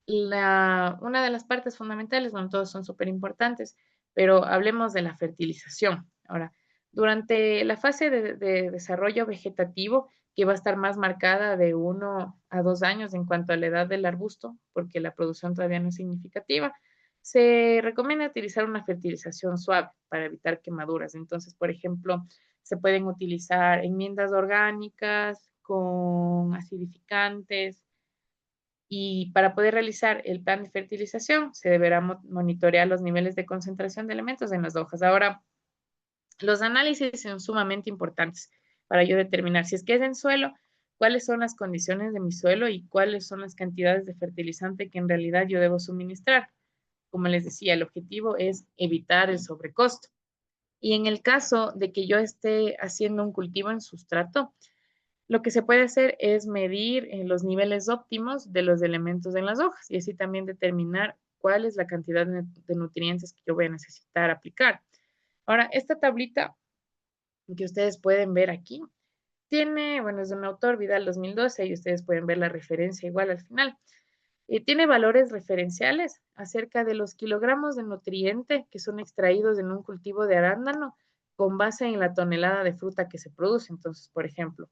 una de las partes fundamentales, bueno, todos son súper importantes, pero hablemos de la fertilización. Ahora, durante la fase de desarrollo vegetativo, que va a estar más marcada de 1 a 2 años en cuanto a la edad del arbusto, porque la producción todavía no es significativa, se recomienda utilizar una fertilización suave para evitar quemaduras. Entonces, por ejemplo, se pueden utilizar enmiendas orgánicas con acidificantes, y para poder realizar el plan de fertilización se deberá monitorear los niveles de concentración de elementos en las hojas. Ahora, los análisis son sumamente importantes para yo determinar si es que es en suelo, cuáles son las condiciones de mi suelo y cuáles son las cantidades de fertilizante que en realidad yo debo suministrar. Como les decía, el objetivo es evitar el sobrecosto. Y en el caso de que yo esté haciendo un cultivo en sustrato, lo que se puede hacer es medir los niveles óptimos de los elementos en las hojas y así también determinar cuál es la cantidad de nutrientes que yo voy a necesitar aplicar. Ahora, esta tablita que ustedes pueden ver aquí tiene, bueno, es de un autor, Vidal 2012, y ustedes pueden ver la referencia igual al final. Tiene valores referenciales acerca de los kilogramos de nutriente que son extraídos en un cultivo de arándano con base en la tonelada de fruta que se produce. Entonces, por ejemplo,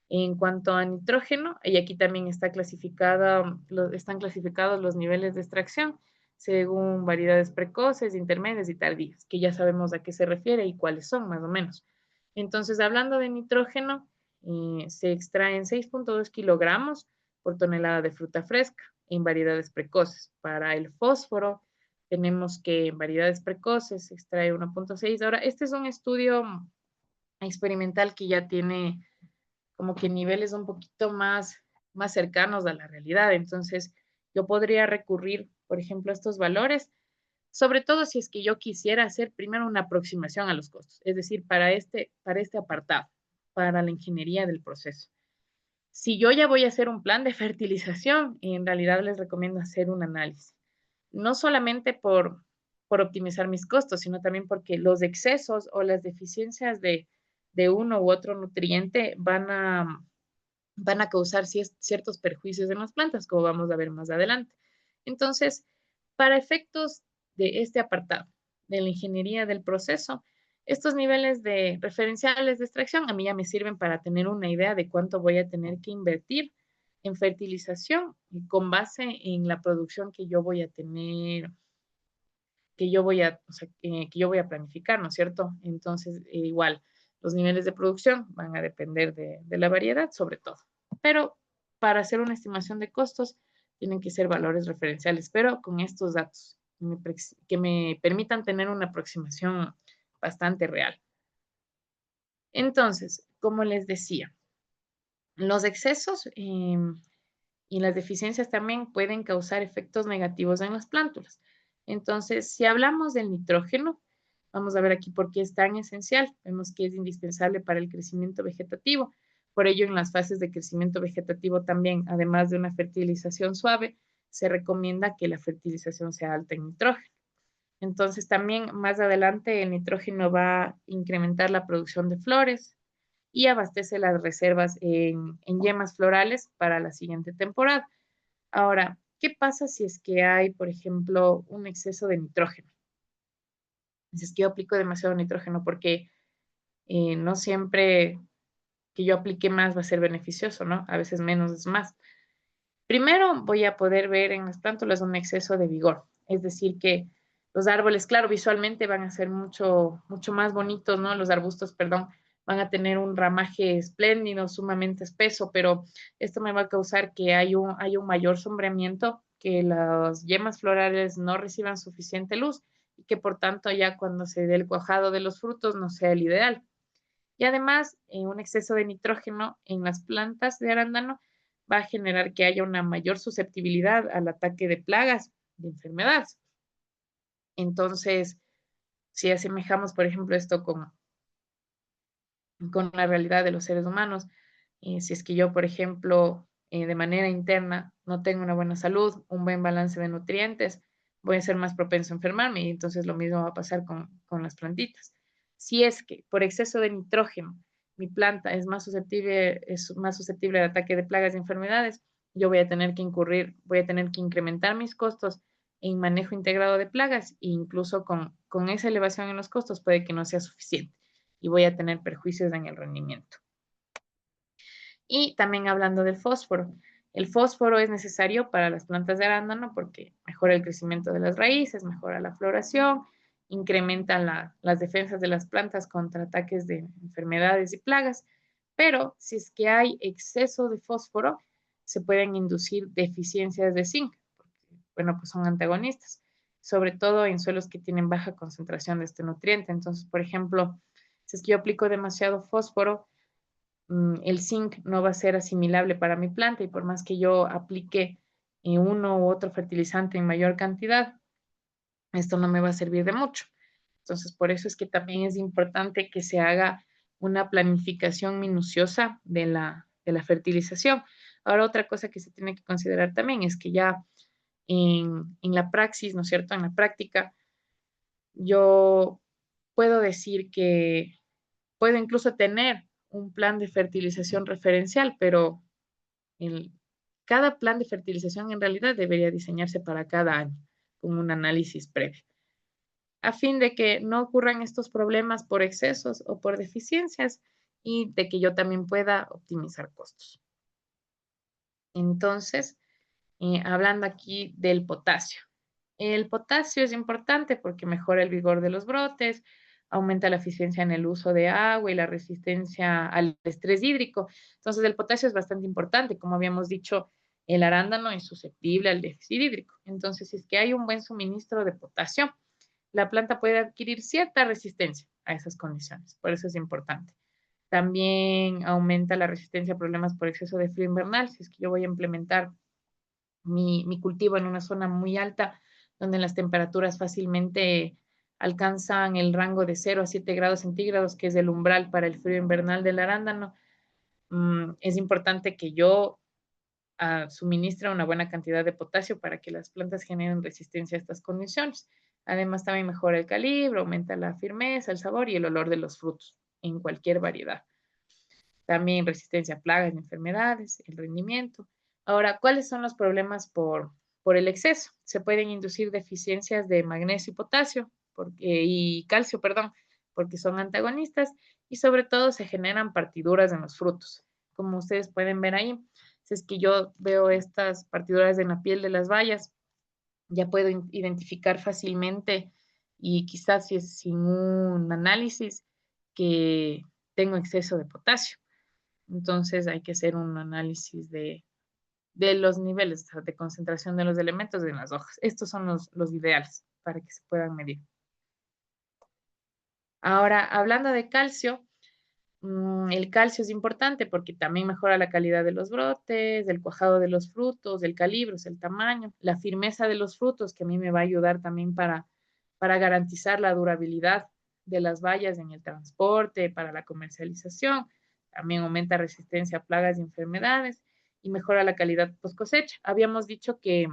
en cuanto a nitrógeno, y aquí también están clasificados los niveles de extracción según variedades precoces, intermedias y tardías, que ya sabemos a qué se refiere y cuáles son más o menos. Entonces, hablando de nitrógeno, se extraen 6.2 kilogramos por tonelada de fruta fresca en variedades precoces. Para el fósforo, tenemos que en variedades precoces se extrae 1.6. Ahora, este es un estudio experimental que ya tiene como que niveles un poquito más cercanos a la realidad. Entonces, yo podría recurrir, por ejemplo, a estos valores, sobre todo si es que yo quisiera hacer primero una aproximación a los costos, es decir, para este apartado, para la ingeniería del proceso. Si yo ya voy a hacer un plan de fertilización, en realidad les recomiendo hacer un análisis, no solamente por optimizar mis costos, sino también porque los excesos o las deficiencias de uno u otro nutriente van a causar ciertos perjuicios en las plantas, como vamos a ver más adelante. Entonces, para efectos de este apartado de la ingeniería del proceso, estos niveles de referenciales de extracción a mí ya me sirven para tener una idea de cuánto voy a tener que invertir en fertilización con base en la producción que yo voy a tener, que yo voy a planificar, ¿no es cierto? Entonces, igual, los niveles de producción van a depender de la variedad, sobre todo. Pero para hacer una estimación de costos, tienen que ser valores referenciales, pero con estos datos que me permitan tener una aproximación bastante real. Entonces, como les decía, los excesos y las deficiencias también pueden causar efectos negativos en las plántulas. Entonces, si hablamos del nitrógeno, vamos a ver aquí por qué es tan esencial. Vemos que es indispensable para el crecimiento vegetativo. Por ello, en las fases de crecimiento vegetativo también, además de una fertilización suave, se recomienda que la fertilización sea alta en nitrógeno. Entonces, también más adelante el nitrógeno va a incrementar la producción de flores, y abastece las reservas en yemas florales para la siguiente temporada. Ahora, ¿qué pasa si es que hay, por ejemplo, un exceso de nitrógeno? Si es que yo aplico demasiado nitrógeno, porque no siempre que yo aplique más va a ser beneficioso, ¿no? A veces menos es más. Primero voy a poder ver en las plántulas un exceso de vigor. Es decir, que los árboles, claro, visualmente van a ser mucho, mucho más bonitos, ¿no? Los arbustos, perdón, van a tener un ramaje espléndido, sumamente espeso, pero esto me va a causar que hay un mayor sombreamiento, que las yemas florales no reciban suficiente luz y que por tanto ya cuando se dé el cuajado de los frutos no sea el ideal. Y además, un exceso de nitrógeno en las plantas de arándano va a generar que haya una mayor susceptibilidad al ataque de plagas, de enfermedades. Entonces, si asemejamos, por ejemplo, esto con la realidad de los seres humanos, si es que yo, por ejemplo, de manera interna no tengo una buena salud, un buen balance de nutrientes, voy a ser más propenso a enfermarme y entonces lo mismo va a pasar con las plantitas. Si es que por exceso de nitrógeno mi planta es más susceptible al ataque de plagas y enfermedades, yo voy a tener que incrementar mis costos en manejo integrado de plagas e incluso con esa elevación en los costos puede que no sea suficiente y voy a tener perjuicios en el rendimiento. Y también hablando del fósforo. El fósforo es necesario para las plantas de arándano porque mejora el crecimiento de las raíces, mejora la floración, incrementa las defensas de las plantas contra ataques de enfermedades y plagas. Pero si es que hay exceso de fósforo, se pueden inducir deficiencias de zinc, porque, bueno, pues son antagonistas, sobre todo en suelos que tienen baja concentración de este nutriente. Entonces, por ejemplo, si es que yo aplico demasiado fósforo, el zinc no va a ser asimilable para mi planta y por más que yo aplique uno u otro fertilizante en mayor cantidad, esto no me va a servir de mucho. Entonces, por eso es que también es importante que se haga una planificación minuciosa de la fertilización. Ahora, otra cosa que se tiene que considerar también es que ya en la praxis, ¿no es cierto? En la práctica, yo puedo decir que puedo incluso tener un plan de fertilización referencial, pero el, cada plan de fertilización en realidad debería diseñarse para cada año, con un análisis previo, a fin de que no ocurran estos problemas por excesos o por deficiencias y de que yo también pueda optimizar costos. Entonces, hablando aquí del potasio. El potasio es importante porque mejora el vigor de los brotes, aumenta la eficiencia en el uso de agua y la resistencia al estrés hídrico. Entonces, el potasio es bastante importante. Como habíamos dicho, el arándano es susceptible al déficit hídrico. Entonces, si es que hay un buen suministro de potasio, la planta puede adquirir cierta resistencia a esas condiciones. Por eso es importante. También aumenta la resistencia a problemas por exceso de frío invernal. Si es que yo voy a implementar mi cultivo en una zona muy alta, donde las temperaturas fácilmente alcanzan el rango de 0 a 7 grados centígrados, que es el umbral para el frío invernal del arándano, es importante que yo suministre una buena cantidad de potasio para que las plantas generen resistencia a estas condiciones. Además, también mejora el calibre, aumenta la firmeza, el sabor y el olor de los frutos en cualquier variedad. También resistencia a plagas y enfermedades, el rendimiento. Ahora, ¿cuáles son los problemas por el exceso? Se pueden inducir deficiencias de magnesio y potasio y calcio, perdón, porque son antagonistas y sobre todo se generan partiduras en los frutos. Como ustedes pueden ver ahí, si es que yo veo estas partiduras en la piel de las bayas, ya puedo identificar fácilmente y quizás si es sin un análisis que tengo exceso de potasio. Entonces hay que hacer un análisis de los niveles de concentración de los elementos en las hojas. Estos son los ideales para que se puedan medir. Ahora, hablando de calcio, el calcio es importante porque también mejora la calidad de los brotes, el cuajado de los frutos, el calibre, el tamaño, la firmeza de los frutos, que a mí me va a ayudar también para garantizar la durabilidad de las bayas en el transporte, para la comercialización. También aumenta resistencia a plagas y enfermedades y mejora la calidad post cosecha. Habíamos dicho que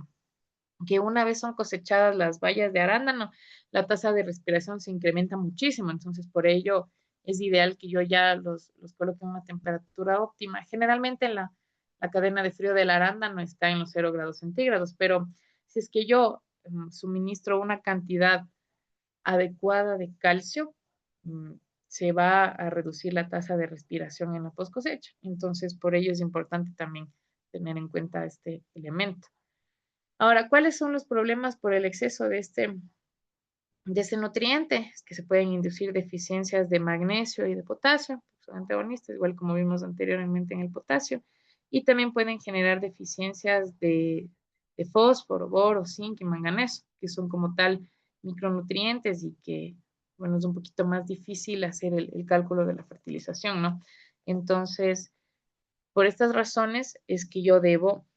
una vez son cosechadas las bayas de arándano, la tasa de respiración se incrementa muchísimo. Entonces, por ello es ideal que yo ya los coloque en una temperatura óptima. Generalmente la cadena de frío del arándano está en los 0 grados centígrados, pero si es que yo suministro una cantidad adecuada de calcio, mm, se va a reducir la tasa de respiración en la post cosecha. Entonces, por ello es importante también tener en cuenta este elemento. Ahora, ¿cuáles son los problemas por el exceso de este nutriente? Es que se pueden inducir deficiencias de magnesio y de potasio, son antagonistas, igual como vimos anteriormente en el potasio, y también pueden generar deficiencias de fósforo, boro, zinc y manganeso, que son como tal micronutrientes y que, bueno, es un poquito más difícil hacer el cálculo de la fertilización, ¿no? Entonces, por estas razones es que yo debo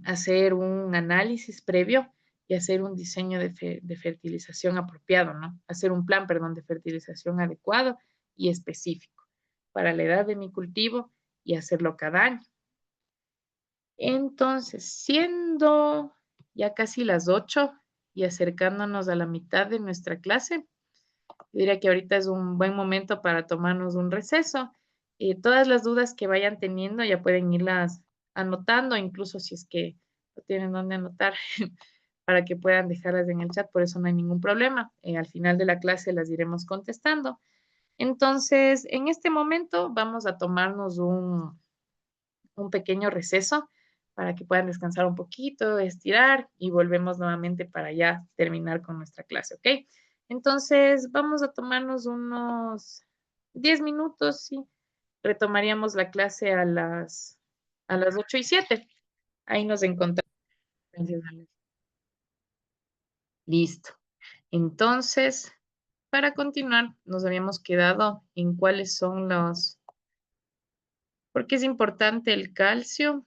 hacer un análisis previo y hacer un diseño de fertilización apropiado, ¿no? Hacer un plan, perdón, de fertilización adecuado y específico para la edad de mi cultivo y hacerlo cada año. Entonces, siendo ya casi las 8 y acercándonos a la mitad de nuestra clase, diría que ahorita es un buen momento para tomarnos un receso. Todas las dudas que vayan teniendo ya pueden irlas anotando, incluso si es que no tienen dónde anotar, para que puedan dejarlas en el chat, por eso no hay ningún problema. Al final de la clase las iremos contestando. Entonces, en este momento vamos a tomarnos un pequeño receso para que puedan descansar un poquito, estirar y volvemos nuevamente para ya terminar con nuestra clase, ¿ok? Entonces, vamos a tomarnos unos 10 minutos y retomaríamos la clase a las 8 y 7. Ahí nos encontramos. Gracias, Ale. Listo. Entonces, para continuar, nos habíamos quedado en cuáles son porque es importante el calcio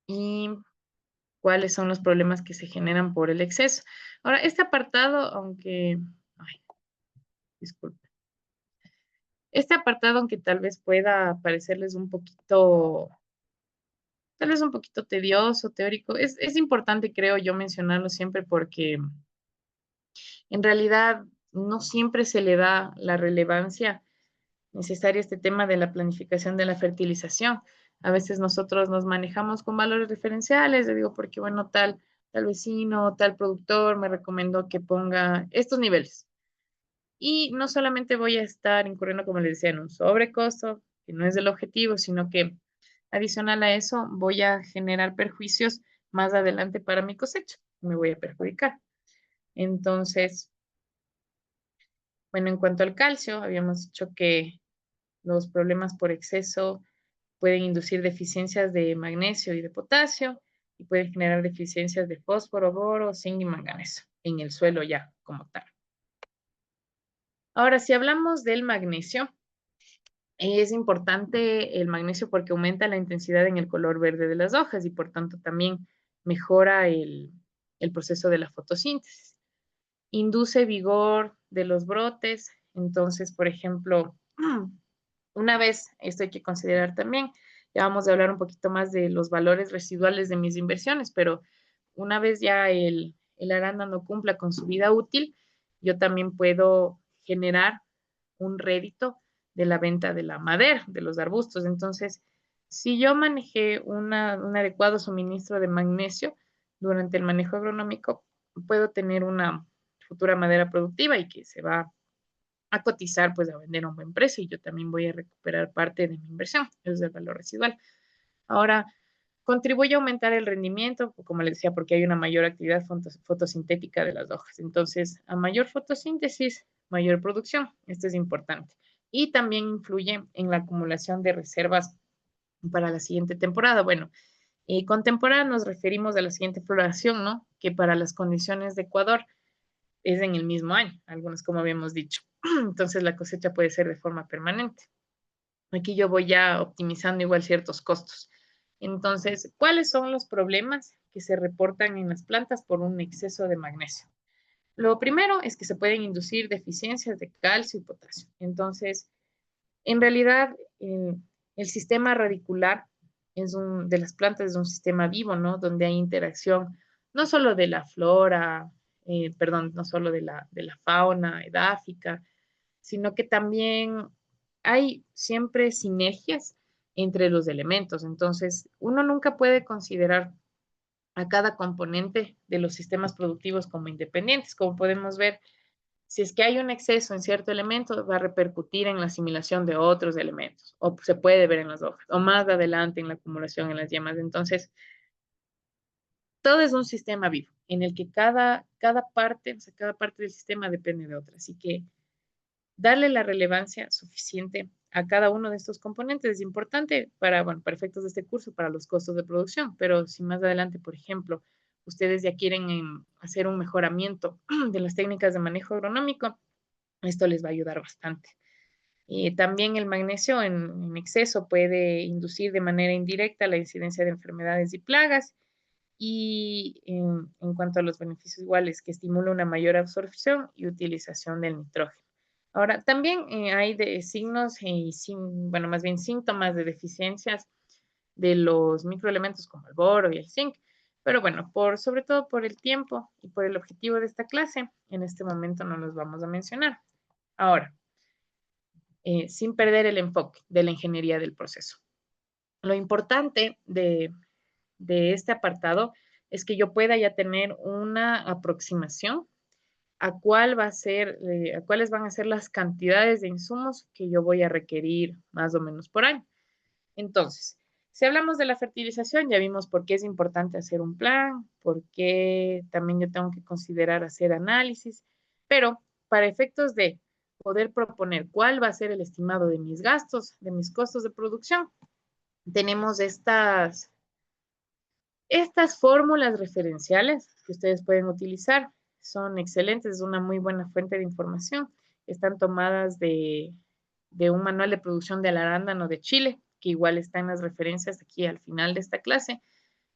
y cuáles son los problemas que se generan por el exceso. Ahora, este apartado, ay, disculpe, este apartado, aunque tal vez pueda parecerles un poquito, tal vez un poquito tedioso, teórico, es importante, creo yo, mencionarlo siempre porque en realidad no siempre se le da la relevancia necesaria a este tema de la planificación de la fertilización. A veces nosotros nos manejamos con valores referenciales, le digo, porque bueno, tal vecino, tal productor me recomendó que ponga estos niveles. Y no solamente voy a estar incurriendo, como les decía, en un sobrecosto, que no es el objetivo, sino que adicional a eso voy a generar perjuicios más adelante para mi cosecha. Me voy a perjudicar. Entonces, bueno, en cuanto al calcio, habíamos dicho que los problemas por exceso pueden inducir deficiencias de magnesio y de potasio y pueden generar deficiencias de fósforo, boro, zinc y manganeso en el suelo ya como tal. Ahora, si hablamos del magnesio, es importante el magnesio porque aumenta la intensidad en el color verde de las hojas y por tanto también mejora el proceso de la fotosíntesis. Induce vigor de los brotes, entonces, por ejemplo, una vez, esto hay que considerar también, ya vamos a hablar un poquito más de los valores residuales de mis inversiones, pero una vez ya el arándano cumpla con su vida útil, yo también puedo generar un rédito de la venta de la madera, de los arbustos. Entonces, si yo manejé un adecuado suministro de magnesio durante el manejo agronómico, puedo tener una futura madera productiva y que se va a cotizar, pues a vender a un buen precio y yo también voy a recuperar parte de mi inversión, eso es el valor residual. Ahora, contribuye a aumentar el rendimiento, como les decía, porque hay una mayor actividad fotosintética de las hojas. Entonces, a mayor fotosíntesis, mayor producción. Esto es importante. Y también influye en la acumulación de reservas para la siguiente temporada. Bueno, con temporada nos referimos a la siguiente floración, ¿no? Que para las condiciones de Ecuador es en el mismo año, algunos como habíamos dicho. Entonces la cosecha puede ser de forma permanente. Aquí yo voy ya optimizando igual ciertos costos. Entonces, ¿cuáles son los problemas que se reportan en las plantas por un exceso de magnesio? Lo primero es que se pueden inducir deficiencias de calcio y potasio. Entonces, en realidad, el sistema radicular de las plantas es un sistema vivo, ¿no? Donde hay interacción no solo de la flora, perdón, no solo de la fauna edáfica, sino que también hay siempre sinergias entre los elementos. Entonces, uno nunca puede considerar a cada componente de los sistemas productivos como independientes. Como podemos ver, si es que hay un exceso en cierto elemento, va a repercutir en la asimilación de otros elementos, o se puede ver en las hojas, o más adelante en la acumulación en las yemas. Entonces, todo es un sistema vivo en el que cada parte, o sea, cada parte del sistema depende de otra. Así que darle la relevancia suficiente a cada uno de estos componentes es importante para, bueno, para efectos de este curso, para los costos de producción, pero si más adelante, por ejemplo, ustedes ya quieren hacer un mejoramiento de las técnicas de manejo agronómico, esto les va a ayudar bastante. También el magnesio en exceso puede inducir de manera indirecta la incidencia de enfermedades y plagas. Y en cuanto a los beneficios iguales, que estimula una mayor absorción y utilización del nitrógeno. Ahora, también hay signos y, bueno, más bien síntomas de deficiencias de los microelementos como el boro y el zinc. Pero bueno, sobre todo por el tiempo y por el objetivo de esta clase, en este momento no los vamos a mencionar. Ahora, sin perder el enfoque de la ingeniería del proceso. Lo importante de este apartado es que yo pueda ya tener una aproximación a cuál va a ser, a cuáles van a ser las cantidades de insumos que yo voy a requerir más o menos por año. Entonces, si hablamos de la fertilización, ya vimos por qué es importante hacer un plan, por qué también yo tengo que considerar hacer análisis, pero para efectos de poder proponer cuál va a ser el estimado de mis gastos, de mis costos de producción, tenemos estas fórmulas referenciales que ustedes pueden utilizar. Son excelentes, es una muy buena fuente de información. Están tomadas de un manual de producción del arándano de Chile, que igual está en las referencias aquí al final de esta clase.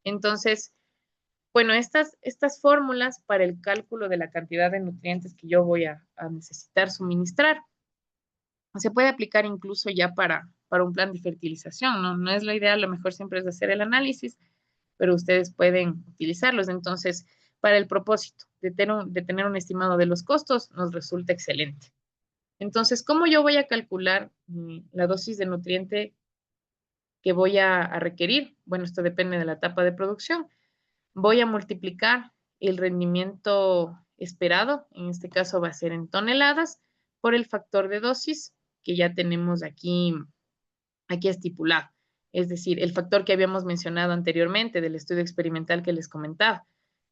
Entonces, bueno, estas fórmulas para el cálculo de la cantidad de nutrientes que yo voy a necesitar suministrar, se puede aplicar incluso ya para un plan de fertilización, ¿no? No es la idea, lo mejor siempre es hacer el análisis, pero ustedes pueden utilizarlos. Entonces, para el propósito de tener un estimado de los costos, nos resulta excelente. Entonces, ¿cómo yo voy a calcular la dosis de nutriente que voy a requerir? Bueno, esto depende de la etapa de producción. Voy a multiplicar el rendimiento esperado, en este caso va a ser en toneladas, por el factor de dosis que ya tenemos aquí estipulado. Es decir, el factor que habíamos mencionado anteriormente del estudio experimental que les comentaba,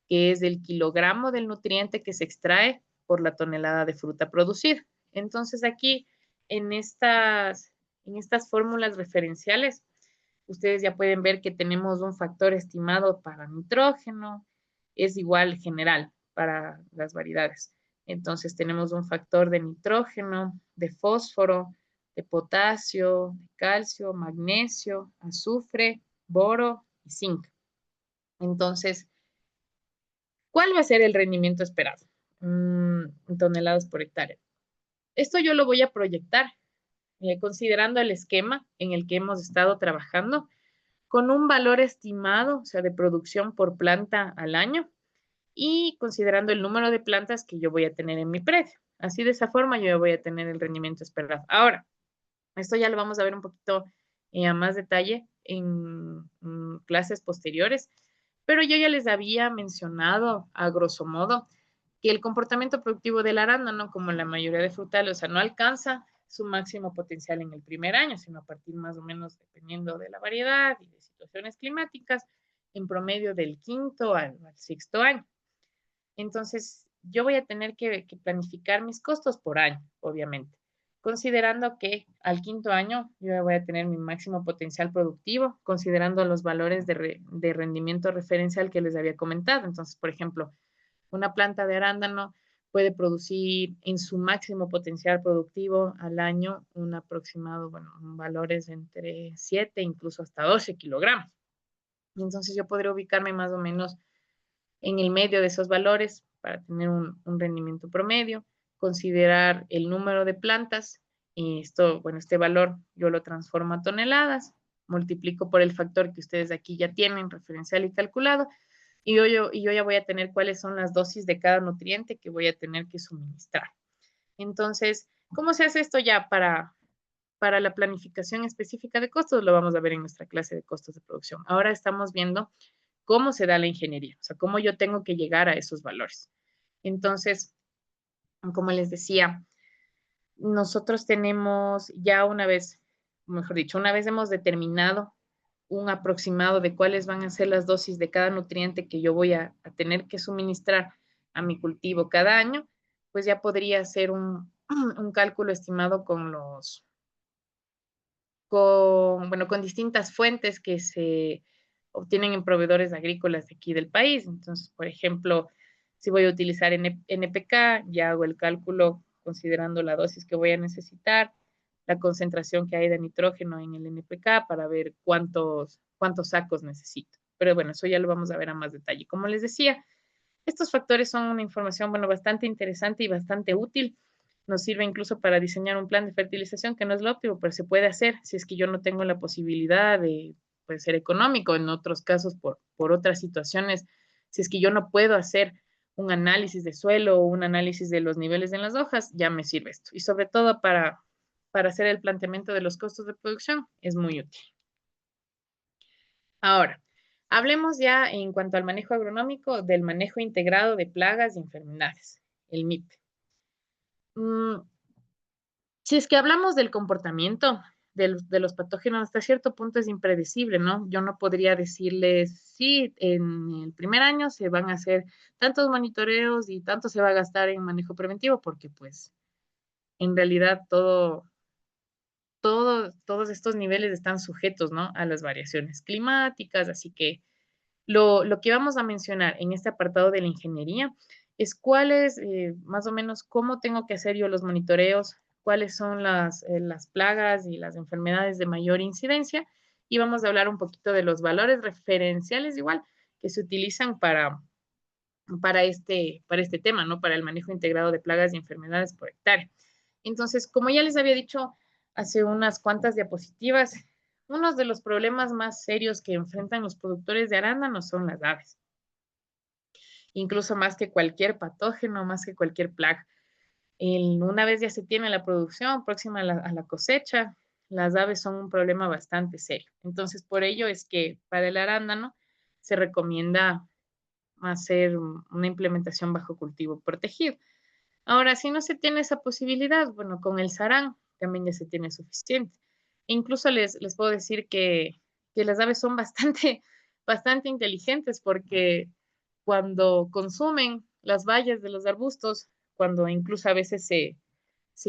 que es el kilogramo del nutriente que se extrae por la tonelada de fruta producida. Entonces aquí en estas fórmulas referenciales, ustedes ya pueden ver que tenemos un factor estimado para nitrógeno, es igual general para las variedades. Entonces tenemos un factor de nitrógeno, de fósforo, de potasio, de calcio, magnesio, azufre, boro y zinc. Entonces, ¿cuál va a ser el rendimiento esperado? Toneladas por hectárea. Esto yo lo voy a proyectar considerando el esquema en el que hemos estado trabajando con un valor estimado, o sea, de producción por planta al año y considerando el número de plantas que yo voy a tener en mi predio. Así de esa forma yo voy a tener el rendimiento esperado. Ahora, esto ya lo vamos a ver un poquito a más detalle en clases posteriores, pero yo ya les había mencionado a grosso modo que el comportamiento productivo del arándano, como la mayoría de frutales, o sea, no alcanza su máximo potencial en el primer año, sino a partir más o menos, dependiendo de la variedad y de situaciones climáticas, en promedio del quinto al sexto año. Entonces, yo voy a tener que planificar mis costos por año, obviamente, considerando que al quinto año yo voy a tener mi máximo potencial productivo, considerando los valores de rendimiento referencial que les había comentado. Entonces, por ejemplo, una planta de arándano puede producir en su máximo potencial productivo al año un aproximado, bueno, valores entre 7, incluso hasta 12 kilogramos. Entonces yo podría ubicarme más o menos en el medio de esos valores para tener un rendimiento promedio, considerar el número de plantas, y este valor yo lo transformo a toneladas, multiplico por el factor que ustedes aquí ya tienen referencial y calculado, y yo ya voy a tener cuáles son las dosis de cada nutriente que voy a tener que suministrar. Entonces, ¿cómo se hace esto ya para la planificación específica de costos? Lo vamos a ver en nuestra clase de costos de producción. Ahora estamos viendo cómo se da la ingeniería, o sea, cómo yo tengo que llegar a esos valores. Entonces, como les decía, nosotros tenemos ya una vez, mejor dicho, una vez hemos determinado un aproximado de cuáles van a ser las dosis de cada nutriente que yo voy a tener que suministrar a mi cultivo cada año, pues ya podría hacer un cálculo estimado bueno, con distintas fuentes que se obtienen en proveedores agrícolas de aquí del país. Entonces, por ejemplo, si voy a utilizar NPK, ya hago el cálculo considerando la dosis que voy a necesitar, la concentración que hay de nitrógeno en el NPK para ver cuántos sacos necesito. Pero bueno, eso ya lo vamos a ver a más detalle. Como les decía, estos factores son una información, bueno, bastante interesante y bastante útil. Nos sirve incluso para diseñar un plan de fertilización que no es lo óptimo, pero se puede hacer si es que yo no tengo la posibilidad de, puede ser económico, en otros casos por otras situaciones, si es que yo no puedo hacer un análisis de suelo o un análisis de los niveles en las hojas, ya me sirve esto. Y sobre todo para hacer el planteamiento de los costos de producción es muy útil. Ahora, hablemos ya en cuanto al manejo agronómico del manejo integrado de plagas y enfermedades, el MIP. Mm, si es que hablamos del comportamiento de los patógenos, hasta cierto punto es impredecible, ¿no? Yo no podría decirles, sí, en el primer año se van a hacer tantos monitoreos y tanto se va a gastar en manejo preventivo, porque pues en realidad todos estos niveles están sujetos, ¿no? A las variaciones climáticas, así que lo que vamos a mencionar en este apartado de la ingeniería es cuáles, más o menos, cómo tengo que hacer yo los monitoreos, cuáles son las plagas y las enfermedades de mayor incidencia, y vamos a hablar un poquito de los valores referenciales igual que se utilizan para este tema, ¿no? Para el manejo integrado de plagas y enfermedades por hectárea. Entonces, como ya les había dicho hace unas cuantas diapositivas, uno de los problemas más serios que enfrentan los productores de arándanos son las aves, incluso más que cualquier patógeno, más que cualquier plaga. Una vez ya se tiene la producción próxima a la cosecha, las aves son un problema bastante serio. Entonces, por ello es que para el arándano se recomienda hacer una implementación bajo cultivo protegido. Ahora, si no se tiene esa posibilidad, bueno, con el sarán también ya se tiene suficiente. E incluso les puedo decir que las aves son bastante, bastante inteligentes porque cuando consumen las bayas de los arbustos, cuando incluso a veces se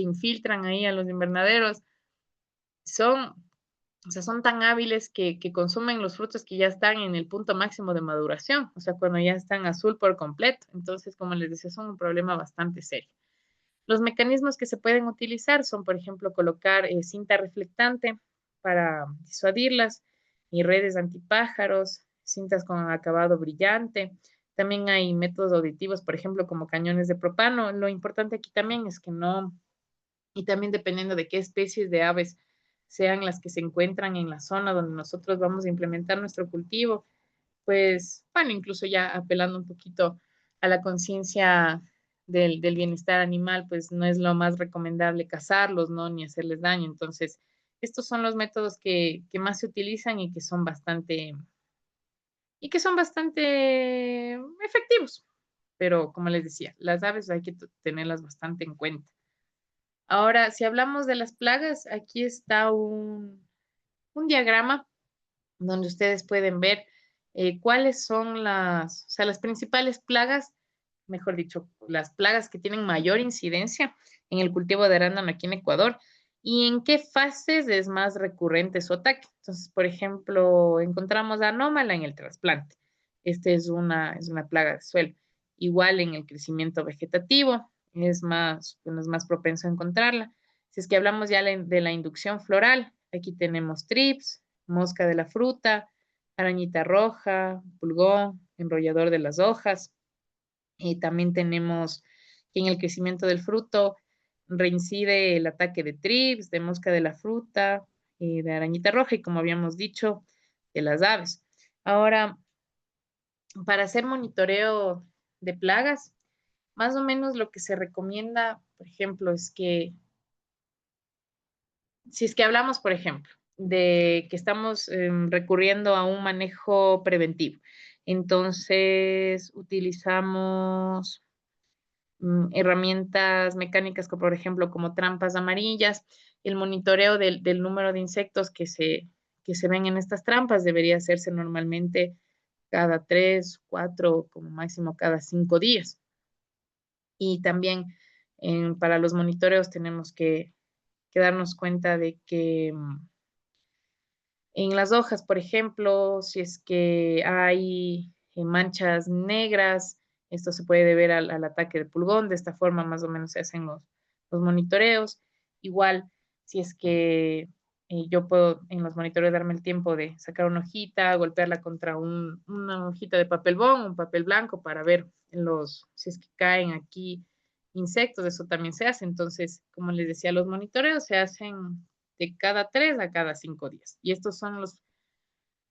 infiltran ahí a los invernaderos, son, o sea, son tan hábiles que consumen los frutos que ya están en el punto máximo de maduración, o sea, cuando ya están azul por completo. Entonces, como les decía, son un problema bastante serio. Los mecanismos que se pueden utilizar son, por ejemplo, colocar cinta reflectante para disuadirlas y redes antipájaros, cintas con acabado brillante. También hay métodos auditivos, por ejemplo, como cañones de propano. Lo importante aquí también es que no, y también dependiendo de qué especies de aves sean las que se encuentran en la zona donde nosotros vamos a implementar nuestro cultivo, pues, bueno, incluso ya apelando un poquito a la conciencia del bienestar animal, pues no es lo más recomendable cazarlos, ¿no? Ni hacerles daño. Entonces, estos son los métodos que más se utilizan y que son bastante efectivos. Pero, como les decía, las aves hay que tenerlas bastante en cuenta. Ahora, si hablamos de las plagas, aquí está un diagrama donde ustedes pueden ver cuáles son o sea, las principales plagas, mejor dicho, las plagas que tienen mayor incidencia en el cultivo de arándano aquí en Ecuador y en qué fases es más recurrente su ataque. Entonces, por ejemplo, encontramos anómala en el trasplante. Esta es una plaga de suelo. Igual en el crecimiento vegetativo, bueno, es más propenso a encontrarla. Si es que hablamos ya de la inducción floral, aquí tenemos trips, mosca de la fruta, arañita roja, pulgón, enrollador de las hojas. Y también tenemos que en el crecimiento del fruto reincide el ataque de trips, de mosca de la fruta, de arañita roja y como habíamos dicho, de las aves. Ahora, para hacer monitoreo de plagas, más o menos lo que se recomienda, por ejemplo, es que si es que hablamos, por ejemplo, de que estamos recurriendo a un manejo preventivo, entonces utilizamos herramientas mecánicas, por ejemplo, como trampas amarillas, el monitoreo del número de insectos que se ven en estas trampas debería hacerse normalmente cada 3, 4, como máximo cada 5 días. Y también para los monitoreos tenemos que darnos cuenta de que en las hojas, por ejemplo, si es que hay manchas negras, esto se puede deber al ataque de pulgón. De esta forma más o menos se hacen los monitoreos. Igual, si es que yo puedo en los monitoreos darme el tiempo de sacar una hojita, golpearla contra una hojita de papel bond, un papel blanco para ver si es que caen aquí insectos, eso también se hace. Entonces, como les decía, los monitoreos se hacen de cada 3 a cada 5 días. Y estos son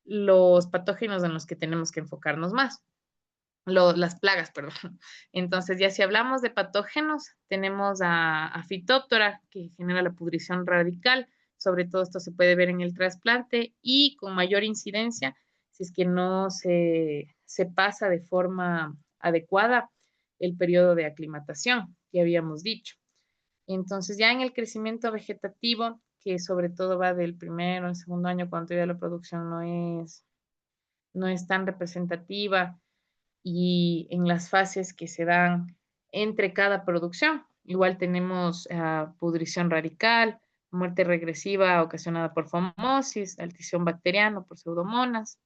los patógenos en los que tenemos que enfocarnos más. Las plagas, perdón. Entonces, ya si hablamos de patógenos, tenemos a Phytophthora, que genera la pudrición radical. Sobre todo esto se puede ver en el trasplante y con mayor incidencia, si es que no se pasa de forma adecuada el periodo de aclimatación que habíamos dicho. Entonces, ya en el crecimiento vegetativo, que sobre todo va del primero al segundo año, cuando todavía la producción no es tan representativa, y en las fases que se dan entre cada producción, igual tenemos pudrición radical, muerte regresiva ocasionada por fomosis, altición bacteriana por pseudomonas.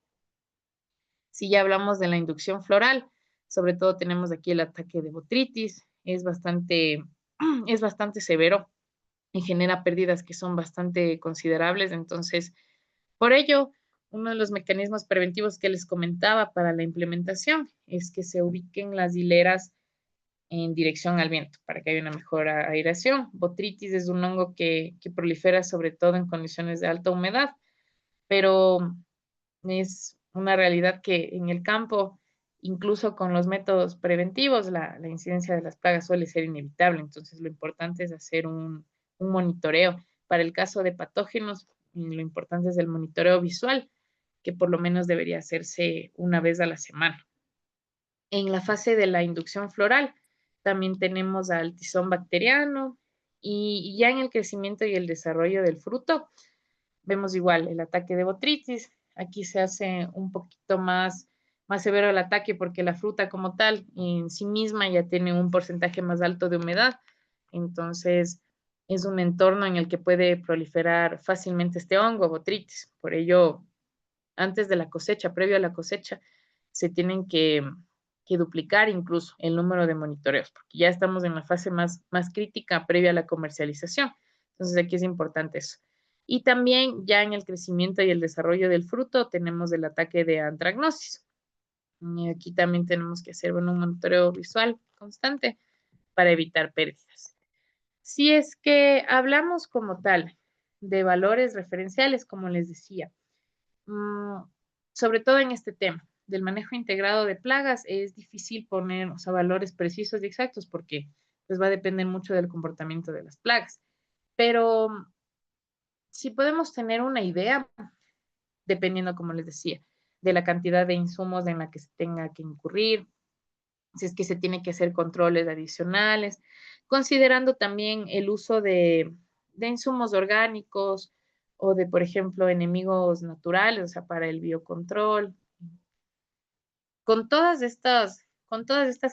Si ya hablamos de la inducción floral, sobre todo tenemos aquí el ataque de botritis, es bastante severo y genera pérdidas que son bastante considerables. Entonces, por ello, uno de los mecanismos preventivos que les comentaba para la implementación es que se ubiquen las hileras en dirección al viento para que haya una mejor aireación. Botritis es un hongo que prolifera sobre todo en condiciones de alta humedad, pero es una realidad que en el campo, incluso con los métodos preventivos, la incidencia de las plagas suele ser inevitable. Entonces, lo importante es hacer un monitoreo. Para el caso de patógenos, lo importante es el monitoreo visual, que por lo menos debería hacerse una vez a la semana. En la fase de la inducción floral, también tenemos al tizón bacteriano y ya en el crecimiento y el desarrollo del fruto, vemos igual el ataque de botritis. Aquí se hace un poquito más severo el ataque porque la fruta como tal en sí misma ya tiene un porcentaje más alto de humedad. Entonces, es un entorno en el que puede proliferar fácilmente este hongo, botritis. Por ello, antes de la cosecha, previo a la cosecha, se tienen que duplicar incluso el número de monitoreos, porque ya estamos en la fase más crítica previa a la comercialización. Entonces, aquí es importante eso. Y también ya en el crecimiento y el desarrollo del fruto tenemos el ataque de antragnosis. Y aquí también tenemos que hacer un monitoreo visual constante para evitar pérdidas. Si es que hablamos como tal de valores referenciales, como les decía, sobre todo en este tema del manejo integrado de plagas, es difícil poner, o sea, valores precisos y exactos porque pues va a depender mucho del comportamiento de las plagas. Pero si podemos tener una idea, dependiendo, como les decía, de la cantidad de insumos en la que se tenga que incurrir, si es que se tiene que hacer controles adicionales, considerando también el uso de insumos orgánicos o de, por ejemplo, enemigos naturales, o sea, para el biocontrol. Con todas estas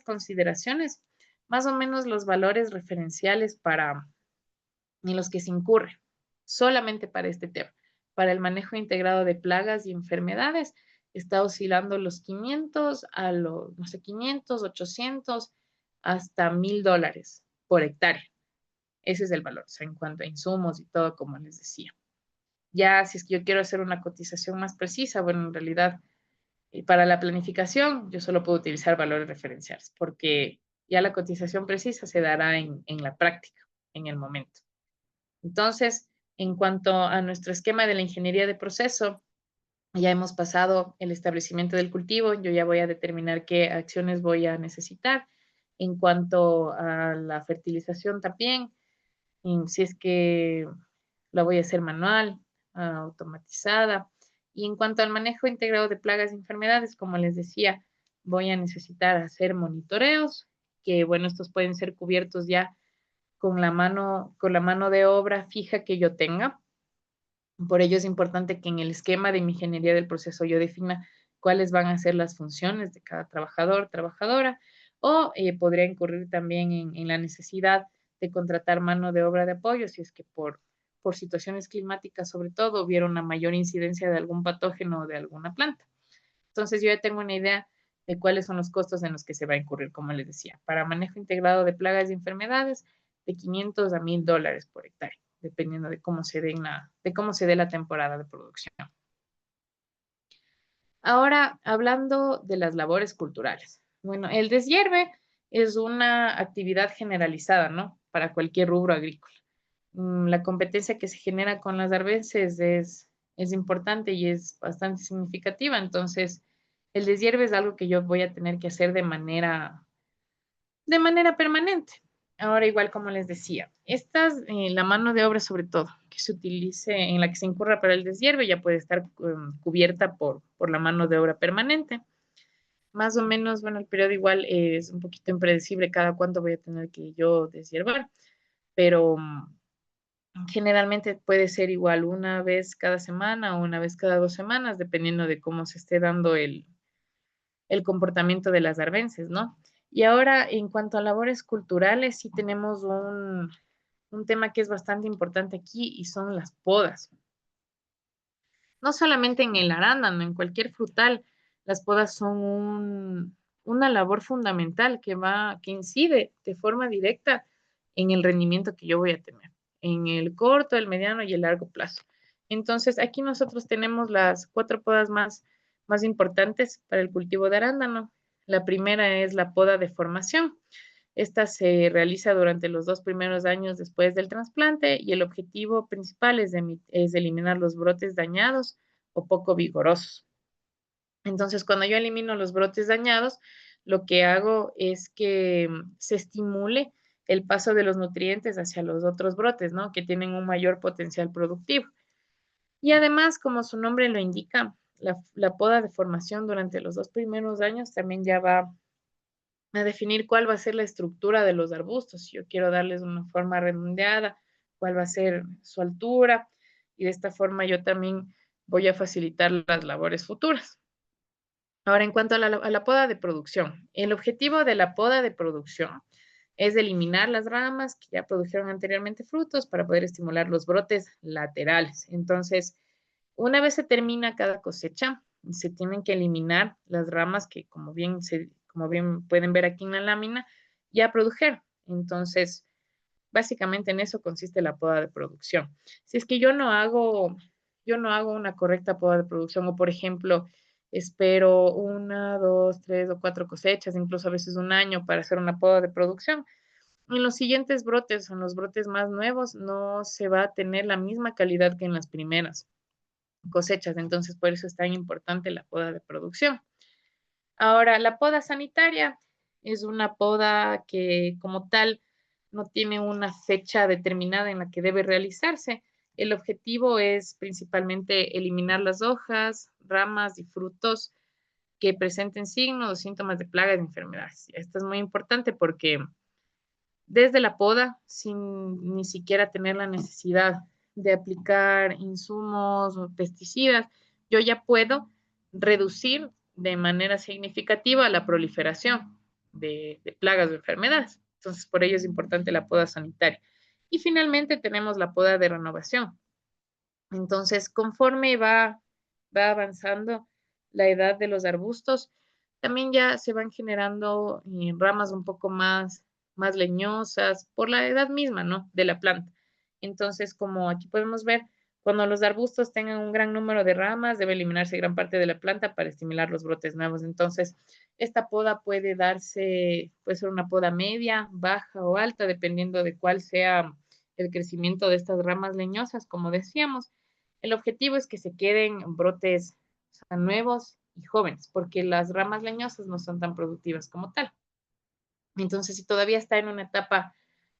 consideraciones, más o menos los valores referenciales en los que se incurre solamente para este tema, para el manejo integrado de plagas y enfermedades, está oscilando los 500 a los, no sé, 500, 800 hasta $1,000 por hectárea. Ese es el valor, o sea, en cuanto a insumos y todo, como les decía. Ya si es que yo quiero hacer una cotización más precisa, bueno, en realidad, para la planificación, yo solo puedo utilizar valores referenciales, porque ya la cotización precisa se dará en la práctica, en el momento. Entonces, en cuanto a nuestro esquema de la ingeniería de proceso, ya hemos pasado el establecimiento del cultivo, yo ya voy a determinar qué acciones voy a necesitar. En cuanto a la fertilización también, si es que la voy a hacer manual, automatizada. Y en cuanto al manejo integrado de plagas y enfermedades, como les decía, voy a necesitar hacer monitoreos, que bueno, estos pueden ser cubiertos ya con la mano de obra fija que yo tenga. Por ello es importante que en el esquema de mi ingeniería del proceso yo defina cuáles van a ser las funciones de cada trabajador, trabajadora, o podría incurrir también en la necesidad de contratar mano de obra de apoyo si es que por situaciones climáticas, sobre todo, hubiera una mayor incidencia de algún patógeno o de alguna planta. Entonces yo ya tengo una idea de cuáles son los costos en los que se va a incurrir, como les decía. Para manejo integrado de plagas y enfermedades, de 500 a $1000 por hectárea, dependiendo de cómo de cómo se dé la temporada de producción. Ahora, hablando de las labores culturales. Bueno, el deshierve es una actividad generalizada, ¿no? Para cualquier rubro agrícola. La competencia que se genera con las arbences es importante y es bastante significativa. Entonces, el deshierve es algo que yo voy a tener que hacer de manera permanente. Ahora, igual como les decía, la mano de obra sobre todo, que se utilice, en la que se incurra para el deshierve, ya puede estar cubierta por la mano de obra permanente. Más o menos, bueno, el periodo igual es un poquito impredecible cada cuánto voy a tener que yo deshiervar, pero generalmente puede ser igual una vez cada semana o una vez cada 2 semanas, dependiendo de cómo se esté dando el comportamiento de las arbences, ¿no? Y ahora, en cuanto a labores culturales, sí tenemos un tema que es bastante importante aquí y son las podas. No solamente en el arándano, en cualquier frutal, las podas son una labor fundamental que incide de forma directa en el rendimiento que yo voy a tener, en el corto, el mediano y el largo plazo. Entonces, aquí nosotros tenemos las 4 podas más importantes para el cultivo de arándano. La primera es la poda de formación. Esta se realiza durante los 2 primeros años después del trasplante y el objetivo principal es eliminar los brotes dañados o poco vigorosos. Entonces, cuando yo elimino los brotes dañados, lo que hago es que se estimule el paso de los nutrientes hacia los otros brotes, ¿no? Que tienen un mayor potencial productivo. Y además, como su nombre lo indica, la poda de formación durante los 2 primeros años también ya va a definir cuál va a ser la estructura de los arbustos. Si yo quiero darles una forma redondeada, cuál va a ser su altura, y de esta forma yo también voy a facilitar las labores futuras. Ahora, en cuanto a la poda de producción, el objetivo de la poda de producción es eliminar las ramas que ya produjeron anteriormente frutos para poder estimular los brotes laterales. Entonces, una vez se termina cada cosecha, se tienen que eliminar las ramas que, como bien pueden ver aquí en la lámina, ya produjeron. Entonces, básicamente en eso consiste la poda de producción. Si es que yo no hago una correcta poda de producción, o por ejemplo, espero 1, 2, 3 o 4 cosechas, incluso a veces un año para hacer una poda de producción, en los siguientes brotes, en los brotes más nuevos, no se va a tener la misma calidad que en las primeras cosechas. Entonces, por eso es tan importante la poda de producción. Ahora, la poda sanitaria es una poda que como tal no tiene una fecha determinada en la que debe realizarse. El objetivo es principalmente eliminar las hojas, ramas y frutos que presenten signos o síntomas de plagas y enfermedades. Esto es muy importante porque desde la poda, sin ni siquiera tener la necesidad de aplicar insumos o pesticidas, yo ya puedo reducir de manera significativa la proliferación de plagas o enfermedades. Entonces, por ello es importante la poda sanitaria. Y finalmente tenemos la poda de renovación. Entonces, conforme va avanzando la edad de los arbustos, también ya se van generando ramas un poco más leñosas por la edad misma, ¿no? De la planta. Entonces, como aquí podemos ver, cuando los arbustos tengan un gran número de ramas, debe eliminarse gran parte de la planta para estimular los brotes nuevos. Entonces, esta poda puede ser una poda media, baja o alta, dependiendo de cuál sea el crecimiento de estas ramas leñosas, como decíamos. El objetivo es que se queden brotes, o sea, nuevos y jóvenes, porque las ramas leñosas no son tan productivas como tal. Entonces, si todavía está en una etapa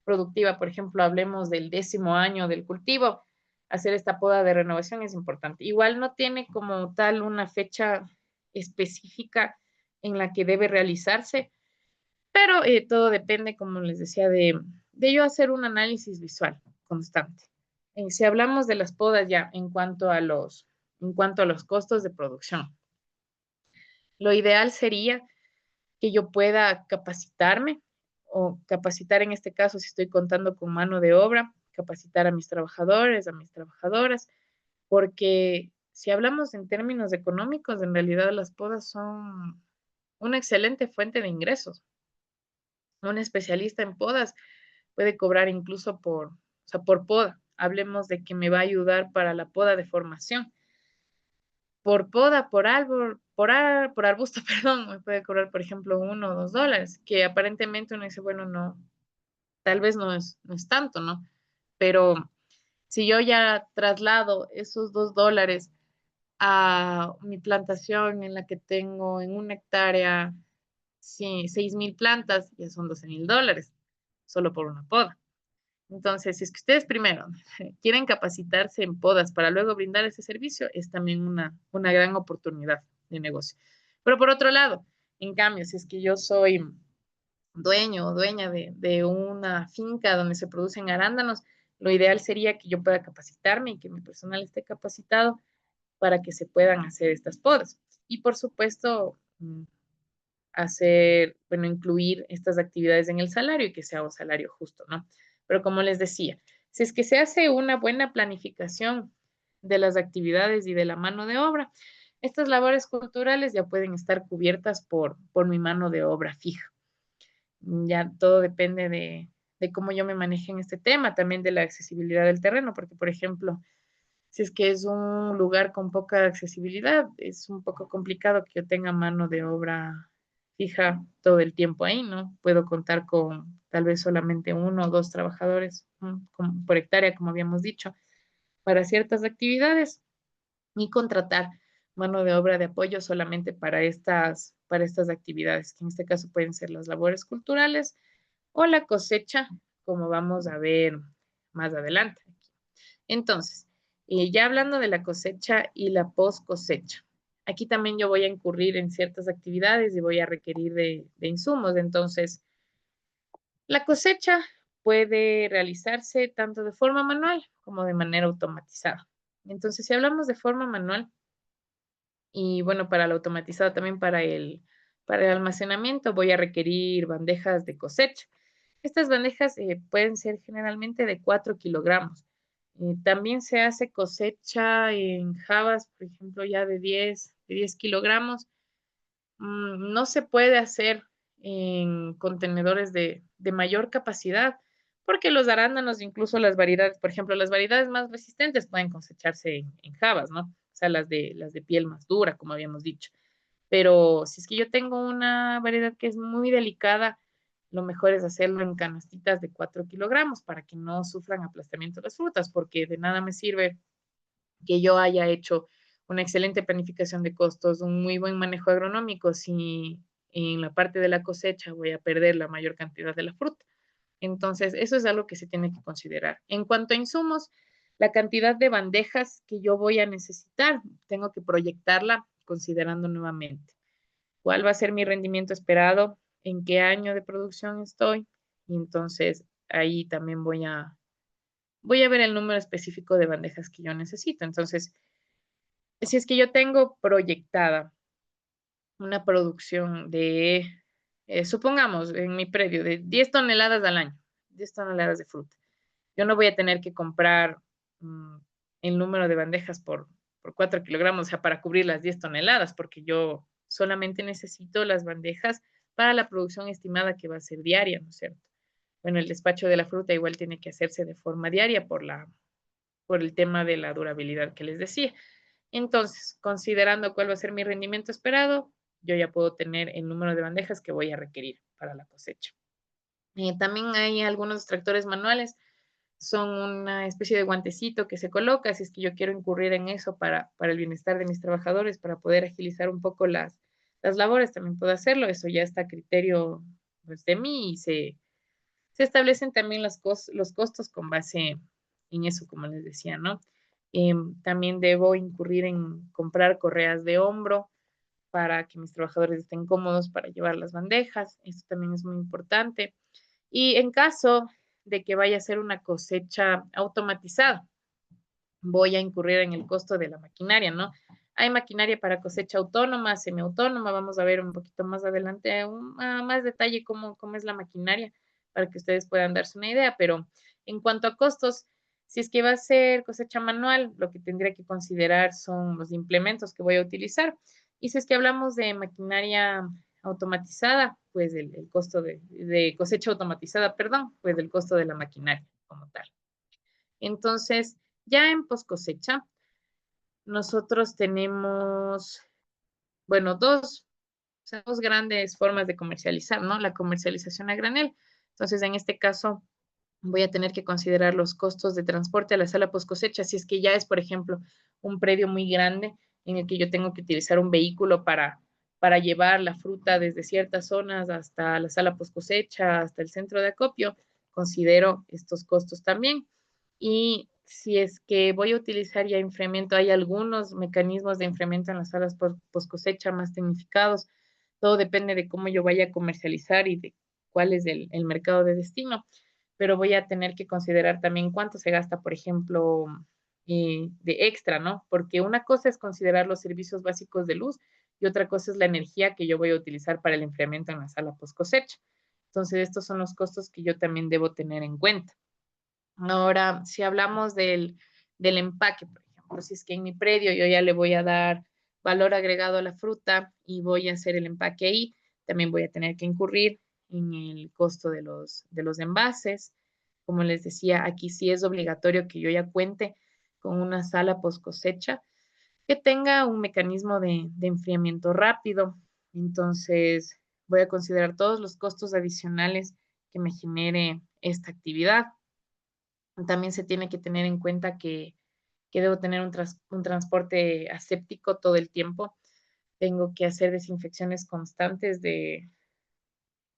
productiva, por ejemplo, hablemos del 10º año del cultivo, hacer esta poda de renovación es importante. Igual no tiene como tal una fecha específica en la que debe realizarse, pero todo depende, como les decía, de yo hacer un análisis visual constante. Si hablamos de las podas ya en cuanto a los costos de producción, lo ideal sería que yo pueda capacitarme o capacitar en este caso si estoy contando con mano de obra, capacitar a mis trabajadores, a mis trabajadoras, porque si hablamos en términos económicos, en realidad las podas son una excelente fuente de ingresos. Un especialista en podas puede cobrar incluso o sea, por poda. Hablemos de que me va a ayudar para la poda de formación. Por poda, por árbol, por arbusto, perdón, me puede cobrar, por ejemplo, $1 o $2, que aparentemente uno dice, bueno, no, tal vez no es tanto, ¿no? Pero si yo ya traslado esos $2 a mi plantación en la que tengo en una hectárea, sí, 6.000 plantas, ya son $12.000, solo por una poda. Entonces, si es que ustedes primero quieren capacitarse en podas para luego brindar ese servicio, es también una gran oportunidad de negocio. Pero por otro lado, en cambio, si es que yo soy dueño o dueña de una finca donde se producen arándanos, lo ideal sería que yo pueda capacitarme y que mi personal esté capacitado para que se puedan hacer estas podas. Y por supuesto, bueno, incluir estas actividades en el salario y que sea un salario justo, ¿no? Pero como les decía, si es que se hace una buena planificación de las actividades y de la mano de obra, estas labores culturales ya pueden estar cubiertas por mi mano de obra fija. Ya todo depende de cómo yo me maneje en este tema, también de la accesibilidad del terreno, porque, por ejemplo, si es que es un lugar con poca accesibilidad, es un poco complicado que yo tenga mano de obra fija todo el tiempo ahí, ¿no? Puedo contar con tal vez solamente 1 o 2 trabajadores por hectárea, como habíamos dicho, para ciertas actividades y contratar mano de obra de apoyo solamente para estas actividades, que en este caso pueden ser las labores culturales o la cosecha, como vamos a ver más adelante. Entonces, ya hablando de la cosecha y la post cosecha, aquí también yo voy a incurrir en ciertas actividades y voy a requerir de insumos. Entonces, la cosecha puede realizarse tanto de forma manual como de manera automatizada. Entonces, si hablamos de forma manual, y bueno, para la automatizada también para el almacenamiento, voy a requerir bandejas de cosecha. Estas bandejas pueden ser generalmente de 4 kilogramos. También se hace cosecha en jabas, por ejemplo, ya de 10 kilogramos. No se puede hacer en contenedores de mayor capacidad, porque los arándanos, incluso las variedades, por ejemplo, las variedades más resistentes pueden cosecharse en jabas, ¿no? O sea, las de piel más dura, como habíamos dicho. Pero si es que yo tengo una variedad que es muy delicada, lo mejor es hacerlo en canastitas de 4 kilogramos para que no sufran aplastamiento las frutas, porque de nada me sirve que yo haya hecho una excelente planificación de costos, un muy buen manejo agronómico, si en la parte de la cosecha voy a perder la mayor cantidad de la fruta. Entonces, eso es algo que se tiene que considerar. En cuanto a insumos, la cantidad de bandejas que yo voy a necesitar, tengo que proyectarla considerando nuevamente cuál va a ser mi rendimiento esperado, en qué año de producción estoy, y entonces ahí también voy a ver el número específico de bandejas que yo necesito. Entonces, si es que yo tengo proyectada una producción supongamos, en mi predio, de 10 toneladas al año, 10 toneladas de fruta, yo no voy a tener que comprar mm, el número de bandejas por 4 kilogramos, o sea, para cubrir las 10 toneladas, porque yo solamente necesito las bandejas para la producción estimada que va a ser diaria, ¿no es cierto? Bueno, el despacho de la fruta igual tiene que hacerse de forma diaria por el tema de la durabilidad que les decía. Entonces, considerando cuál va a ser mi rendimiento esperado, yo ya puedo tener el número de bandejas que voy a requerir para la cosecha. También hay algunos extractores manuales, son una especie de guantecito que se coloca, si es que yo quiero incurrir en eso para el bienestar de mis trabajadores, para poder agilizar un poco las labores, también puedo hacerlo, eso ya está a criterio pues, de mí y se establecen también los costos con base en eso, como les decía, ¿no? También debo incurrir en comprar correas de hombro para que mis trabajadores estén cómodos para llevar las bandejas. Esto también es muy importante. Y en caso de que vaya a ser una cosecha automatizada, voy a incurrir en el costo de la maquinaria, ¿no? Hay maquinaria para cosecha autónoma, semiautónoma, vamos a ver un poquito más adelante, a más detalle cómo es la maquinaria para que ustedes puedan darse una idea, pero en cuanto a costos, si es que va a ser cosecha manual, lo que tendría que considerar son los implementos que voy a utilizar. Y si es que hablamos de maquinaria automatizada, pues el costo de cosecha automatizada, perdón, pues el costo de la maquinaria como tal. Entonces, ya en post cosecha, nosotros tenemos, bueno, dos grandes formas de comercializar, ¿no? La comercialización a granel. Entonces, en este caso, voy a tener que considerar los costos de transporte a la sala post cosecha, si es que ya es, por ejemplo, un predio muy grande en el que yo tengo que utilizar un vehículo para llevar la fruta desde ciertas zonas hasta la sala post cosecha, hasta el centro de acopio, considero estos costos también. Y si es que voy a utilizar ya enfriamiento, hay algunos mecanismos de enfriamiento en las salas post cosecha más tecnificados. Todo depende de cómo yo vaya a comercializar y de cuál es el mercado de destino, pero voy a tener que considerar también cuánto se gasta, por ejemplo, de extra, ¿no? Porque una cosa es considerar los servicios básicos de luz y otra cosa es la energía que yo voy a utilizar para el enfriamiento en la sala post cosecha. Entonces, estos son los costos que yo también debo tener en cuenta. Ahora, si hablamos del empaque, por ejemplo, si es que en mi predio yo ya le voy a dar valor agregado a la fruta y voy a hacer el empaque ahí, también voy a tener que incurrir en el costo de los envases. Como les decía, aquí sí es obligatorio que yo ya cuente con una sala post cosecha que tenga un mecanismo de enfriamiento rápido. Entonces, voy a considerar todos los costos adicionales que me genere esta actividad. También se tiene que tener en cuenta que debo tener un transporte aséptico todo el tiempo. Tengo que hacer desinfecciones constantes de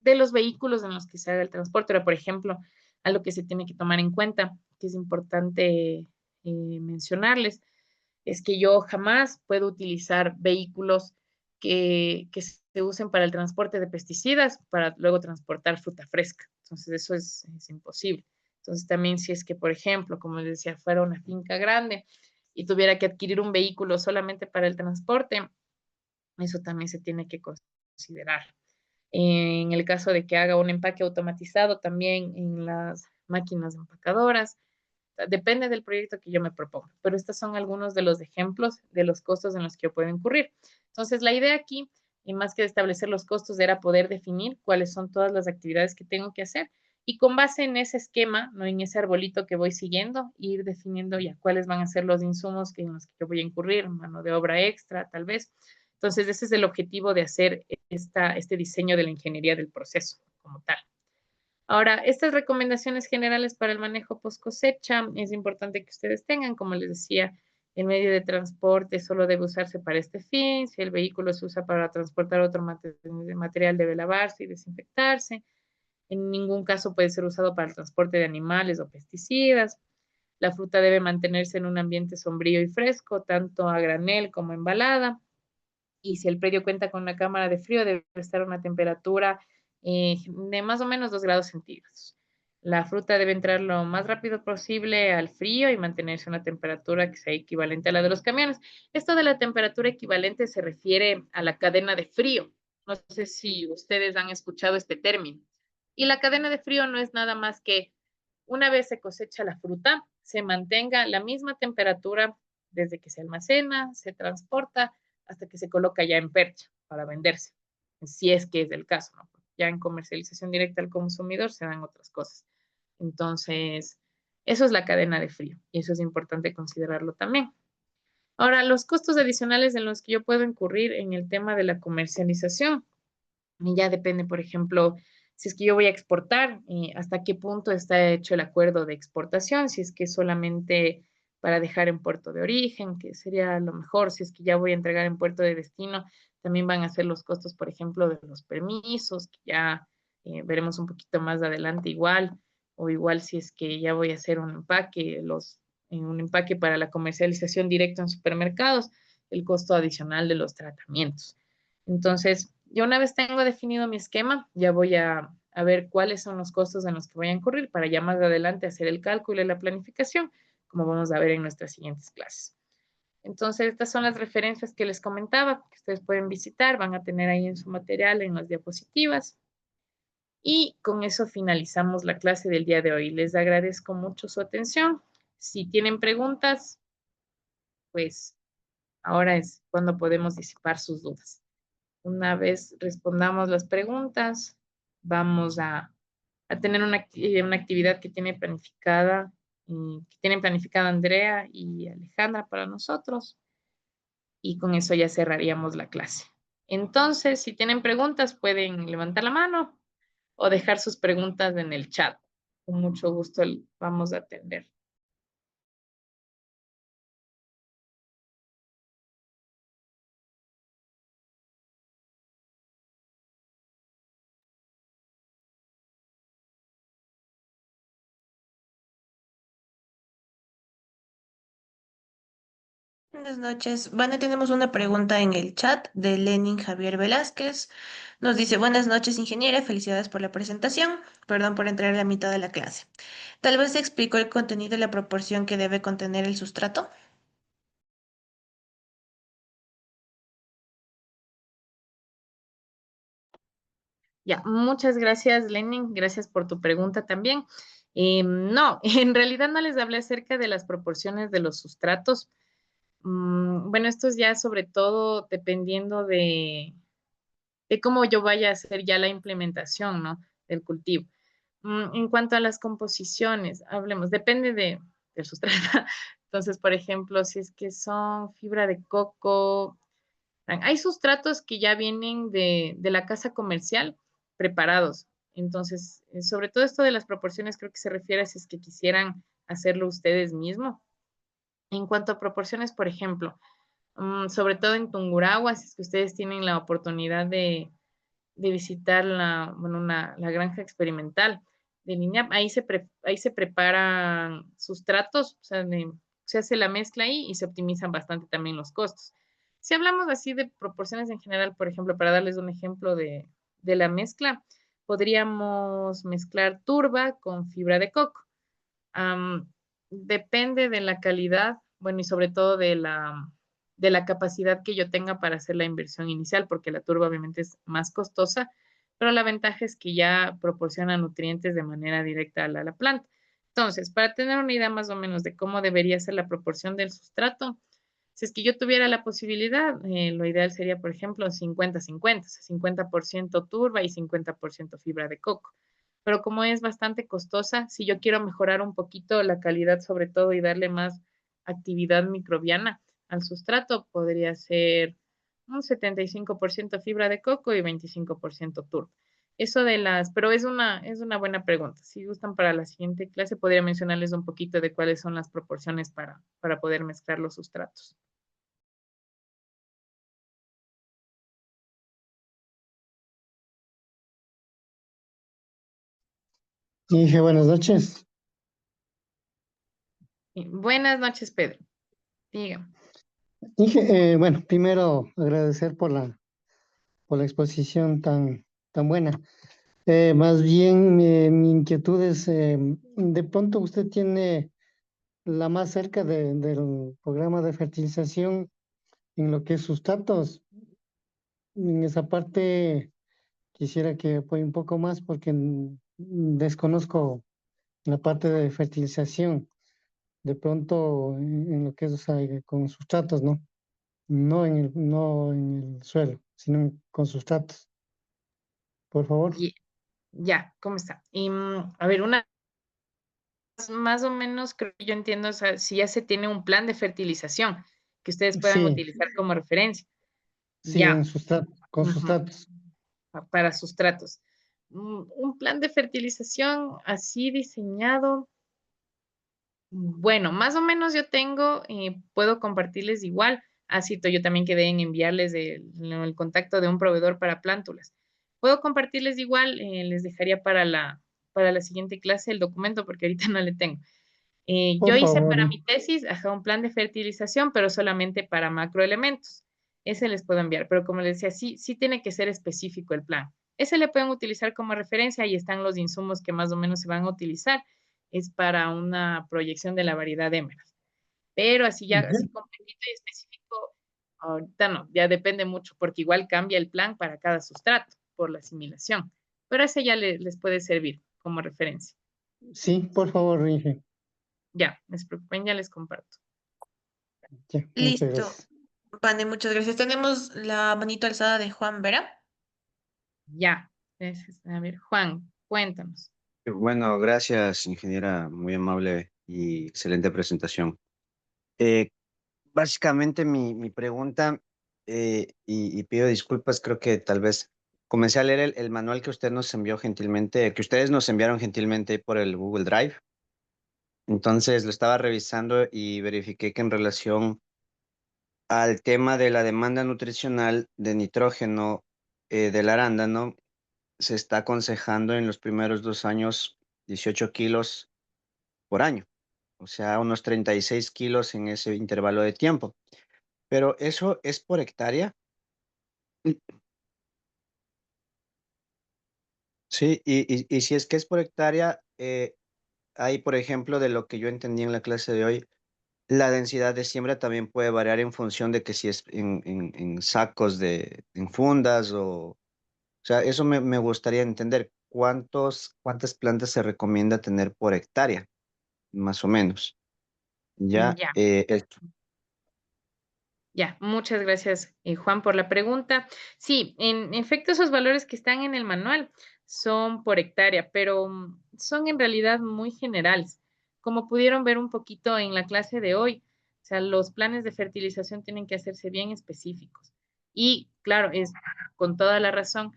los vehículos en los que se haga el transporte. Ahora, por ejemplo, algo que se tiene que tomar en cuenta, que es importante mencionarles, es que yo jamás puedo utilizar vehículos que se usen para el transporte de pesticidas para luego transportar fruta fresca. Entonces, eso es imposible. Entonces, también si es que, por ejemplo, como les decía, fuera una finca grande y tuviera que adquirir un vehículo solamente para el transporte, eso también se tiene que considerar. En el caso de que haga un empaque automatizado, también en las máquinas empacadoras, depende del proyecto que yo me proponga, pero estos son algunos de los ejemplos de los costos en los que yo puedo incurrir. Entonces, la idea aquí, y más que establecer los costos, era poder definir cuáles son todas las actividades que tengo que hacer y con base en ese esquema, no en ese arbolito que voy siguiendo, ir definiendo ya cuáles van a ser los insumos en los que yo voy a incurrir, mano de obra extra, tal vez. Entonces, ese es el objetivo de hacer este diseño de la ingeniería del proceso como tal. Ahora, estas recomendaciones generales para el manejo post cosecha es importante que ustedes tengan, como les decía, el medio de transporte solo debe usarse para este fin, si el vehículo se usa para transportar otro material debe lavarse y desinfectarse, en ningún caso puede ser usado para el transporte de animales o pesticidas, la fruta debe mantenerse en un ambiente sombrío y fresco, tanto a granel como embalada, y si el predio cuenta con una cámara de frío, debe estar a una temperatura de más o menos 2 grados centígrados. La fruta debe entrar lo más rápido posible al frío y mantenerse a una temperatura que sea equivalente a la de los camiones. Esto de la temperatura equivalente se refiere a la cadena de frío. No sé si ustedes han escuchado este término. Y la cadena de frío no es nada más que una vez se cosecha la fruta, se mantenga la misma temperatura desde que se almacena, se transporta, hasta que se coloca ya en percha para venderse, si es que es el caso, ¿no? Ya en comercialización directa al consumidor se dan otras cosas. Entonces, eso es la cadena de frío y eso es importante considerarlo también. Ahora, los costos adicionales en los que yo puedo incurrir en el tema de la comercialización, ya depende, por ejemplo, si es que yo voy a exportar, hasta qué punto está hecho el acuerdo de exportación, si es que solamente para dejar en puerto de origen, que sería lo mejor, si es que ya voy a entregar en puerto de destino, también van a ser los costos, por ejemplo, de los permisos, que ya veremos un poquito más adelante igual, o igual si es que ya voy a hacer un empaque para la comercialización directa en supermercados, el costo adicional de los tratamientos. Entonces, yo una vez tengo definido mi esquema, ya voy a ver cuáles son los costos en los que voy a incurrir para ya más adelante hacer el cálculo y la planificación, como vamos a ver en nuestras siguientes clases. Entonces, estas son las referencias que les comentaba, que ustedes pueden visitar, van a tener ahí en su material, en las diapositivas. Y con eso finalizamos la clase del día de hoy. Les agradezco mucho su atención. Si tienen preguntas, pues ahora es cuando podemos disipar sus dudas. Una vez respondamos las preguntas, vamos a tener una actividad que tienen planificada Andrea y Alejandra para nosotros. Y con eso ya cerraríamos la clase. Entonces, si tienen preguntas, pueden levantar la mano o dejar sus preguntas en el chat. Con mucho gusto vamos a atender. Buenas noches. Bueno, tenemos una pregunta en el chat de Lenin Javier Velázquez. Nos dice, buenas noches, ingeniera. Felicidades por la presentación. Perdón por entrar a la mitad de la clase. Tal vez se explicó el contenido y la proporción que debe contener el sustrato. Ya, muchas gracias, Lenin. Gracias por tu pregunta también. No, en realidad no les hablé acerca de las proporciones de los sustratos. Bueno, esto es ya sobre todo dependiendo de cómo yo vaya a hacer ya la implementación, ¿no? Del cultivo. En cuanto a las composiciones, hablemos, depende del sustrato. Entonces, por ejemplo, si es que son fibra de coco, hay sustratos que ya vienen de la casa comercial preparados. Entonces, sobre todo esto de las proporciones, creo que se refiere a si es que quisieran hacerlo ustedes mismos. En cuanto a proporciones, por ejemplo, sobre todo en Tungurahua, si es que ustedes tienen la oportunidad de visitar la granja experimental de Niñap. Ahí se preparan sustratos, o sea, se hace la mezcla ahí y se optimizan bastante también los costos. Si hablamos así de proporciones en general, por ejemplo, para darles un ejemplo de la mezcla, podríamos mezclar turba con fibra de coco. Depende de la calidad, bueno, y sobre todo de la capacidad que yo tenga para hacer la inversión inicial, porque la turba obviamente es más costosa, pero la ventaja es que ya proporciona nutrientes de manera directa a la planta. Entonces, para tener una idea más o menos de cómo debería ser la proporción del sustrato, si es que yo tuviera la posibilidad, lo ideal sería, por ejemplo, 50-50, o sea, 50% turba y 50% fibra de coco. Pero como es bastante costosa, si yo quiero mejorar un poquito la calidad sobre todo y darle más actividad microbiana al sustrato, podría ser un 75% fibra de coco y 25% turba. Eso pero es una buena pregunta. Si gustan para la siguiente clase, podría mencionarles un poquito de cuáles son las proporciones para poder mezclar los sustratos. Dije, buenas noches. Buenas noches, Pedro. Dígame. Dije, bueno, primero agradecer por la exposición tan buena. Más bien, mi inquietud es, de pronto usted tiene la más cerca del programa de fertilización en lo que es sustratos. En esa parte quisiera que apoye un poco más porque desconozco la parte de fertilización. De pronto, en lo que es, o sea, con sustratos, ¿no? No en el suelo, sino con sustratos. Por favor. Ya, ¿cómo está? A ver, más o menos creo que yo entiendo, o sea, si ya se tiene un plan de fertilización que ustedes puedan Sí, utilizar como referencia. sí, Ya, con ujú, sustratos. para sustratos. Un plan de fertilización así diseñado. Bueno, más o menos yo tengo, puedo compartirles igual. Así yo también quedé en enviarles el contacto de un proveedor para plántulas. Puedo compartirles igual, les dejaría para la siguiente clase el documento porque ahorita no le tengo. Yo Por hice favor. para mi tesis, un plan de fertilización, pero solamente para macroelementos. Ese les puedo enviar, pero como les decía, sí tiene que ser específico el plan. Ese le pueden utilizar como referencia, ahí están los insumos que más o menos se van a utilizar es para una proyección de la variedad Emerald. Pero así ya, así completito y específico, ahorita no, ya depende mucho, porque igual cambia el plan para cada sustrato por la asimilación. Pero ese ya les puede servir como referencia. Sí, por favor, Inge. Ya, no se preocupen, ya les comparto. Ya, muchas Listo. gracias. Vale, muchas gracias. Tenemos la manito alzada de Juan Vera. Ya, gracias. A ver, Juan, cuéntanos. Bueno, gracias, ingeniera, muy amable y excelente presentación. Eh, Básicamente mi pregunta, y pido disculpas, creo que tal vez comencé a leer el manual que usted nos envió gentilmente, que ustedes nos enviaron gentilmente por el Google Drive. Entonces lo estaba revisando y verifiqué que en relación al tema de la demanda nutricional de nitrógeno del arándano, se está aconsejando en los primeros 2 años 18 kilos por año, o sea, unos 36 kilos en ese intervalo de tiempo. Pero eso es por hectárea. Sí, y si es que es por hectárea, hay, por ejemplo, de lo que yo entendí en la clase de hoy, la densidad de siembra también puede variar en función de que si es en sacos en fundas o sea, eso me gustaría entender. ¿Cuántas plantas se recomienda tener por hectárea, más o menos? Ya, Ya. esto. Ya, muchas gracias, Juan, por la pregunta. Sí, en efecto, esos valores que están en el manual son por hectárea, pero son en realidad muy generales. Como pudieron ver un poquito en la clase de hoy, o sea, los planes de fertilización tienen que hacerse bien específicos. Y claro, es con toda la razón,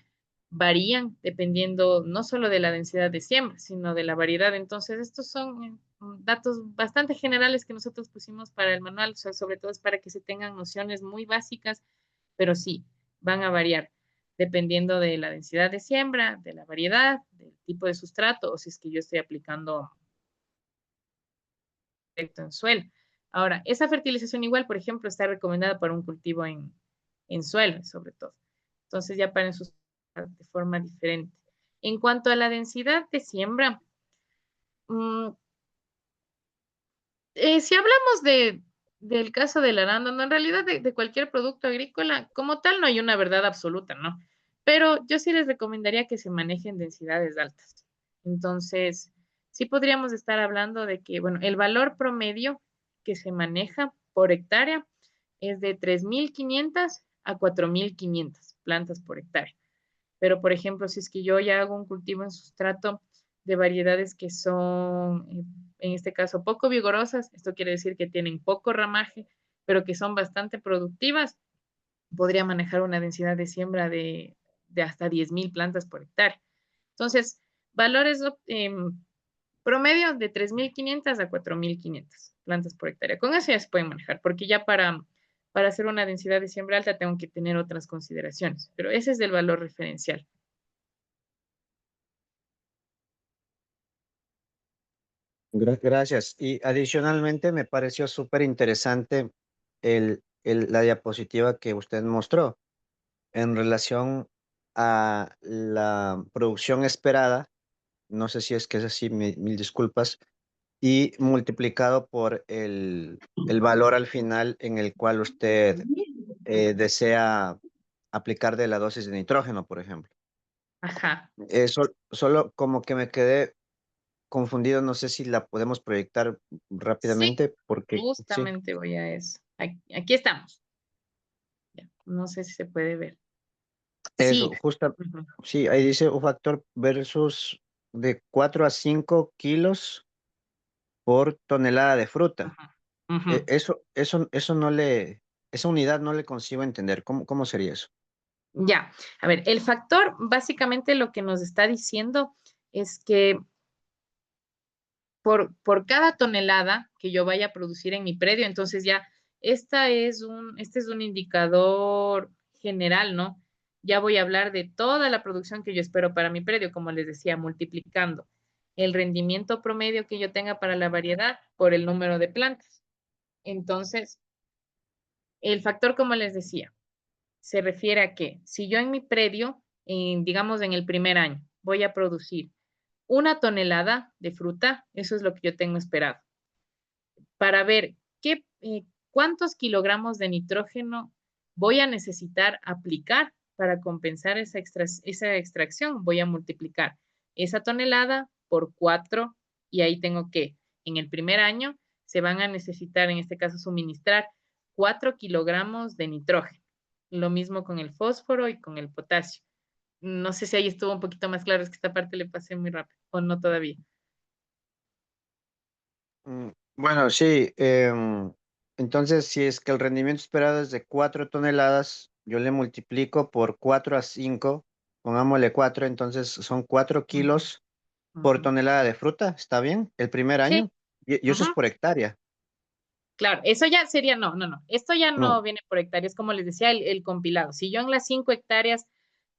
varían dependiendo no solo de la densidad de siembra, sino de la variedad. Entonces, estos son datos bastante generales que nosotros pusimos para el manual, o sea, sobre todo es para que se tengan nociones muy básicas, pero sí, van a variar dependiendo de la densidad de siembra, de la variedad, del tipo de sustrato, o si es que yo estoy aplicando directo en suelo. Ahora, esa fertilización igual, por ejemplo, está recomendada para un cultivo en suelo, sobre todo. Entonces ya para sus de forma diferente. En cuanto a la densidad de siembra, mmm, si hablamos del caso del arándano, en realidad de cualquier producto agrícola, como tal, no hay una verdad absoluta, ¿no? Pero yo sí les recomendaría que se manejen densidades altas. Entonces, sí podríamos estar hablando de que, bueno, el valor promedio que se maneja por hectárea es de 3.500 a 4.500 plantas por hectárea. Pero, por ejemplo, si es que yo ya hago un cultivo en sustrato de variedades que son, en este caso, poco vigorosas, esto quiere decir que tienen poco ramaje, pero que son bastante productivas, podría manejar una densidad de siembra de hasta 10.000 plantas por hectárea. Entonces, valores promedio de 3.500 a 4.500 plantas por hectárea. Con eso ya se pueden manejar, porque ya para hacer una densidad de siembra alta tengo que tener otras consideraciones, pero ese es el valor referencial. Gracias. Y adicionalmente me pareció súper interesante la diapositiva que usted mostró en relación a la producción esperada. No sé si es que es así, mil disculpas, y multiplicado por el valor al final en el cual usted desea aplicar de la dosis de nitrógeno, por ejemplo. Ajá. Eso solo como que me quedé confundido, no sé si la podemos proyectar Sí, rápidamente, porque sí, justamente voy a eso. Aquí estamos. Ya, no sé si se puede ver. Sí. eso, justo, Ujú, sí, ahí dice un factor versus de 4 a 5 kilos por tonelada de fruta. ujú, ujú. Eso no esa unidad no le consigo entender. ¿Cómo sería eso? Ya, a ver, el factor básicamente lo que nos está diciendo es que por cada tonelada que yo vaya a producir en mi predio, entonces ya este es un indicador general, ¿no? Ya voy a hablar de toda la producción que yo espero para mi predio, como les decía, multiplicando el rendimiento promedio que yo tenga para la variedad por el número de plantas. Entonces, el factor, como les decía, se refiere a que si yo en mi predio, digamos en el primer año, voy a producir 1 tonelada de fruta, eso es lo que yo tengo esperado, para ver cuántos kilogramos de nitrógeno voy a necesitar aplicar para compensar esa extracción. Voy a multiplicar esa tonelada por 4 y ahí tengo que, en el primer año, se van a necesitar, en este caso, suministrar 4 kilogramos de nitrógeno. Lo mismo con el fósforo y con el potasio. No sé si ahí estuvo un poquito más claro, es que esta parte le pasé muy rápido, o no todavía. Bueno, sí. Entonces, si es que el rendimiento esperado es de 4 toneladas, yo le multiplico por 4 a 5, pongámosle 4, entonces son 4 Ujú, kilos por ujú. tonelada de fruta, ¿está bien? El primer Sí. año. Y eso es Ujú. por hectárea. Claro, eso ya sería, no. Esto ya no No. viene por hectáreas, como les decía, el compilado. Si yo en las 5 hectáreas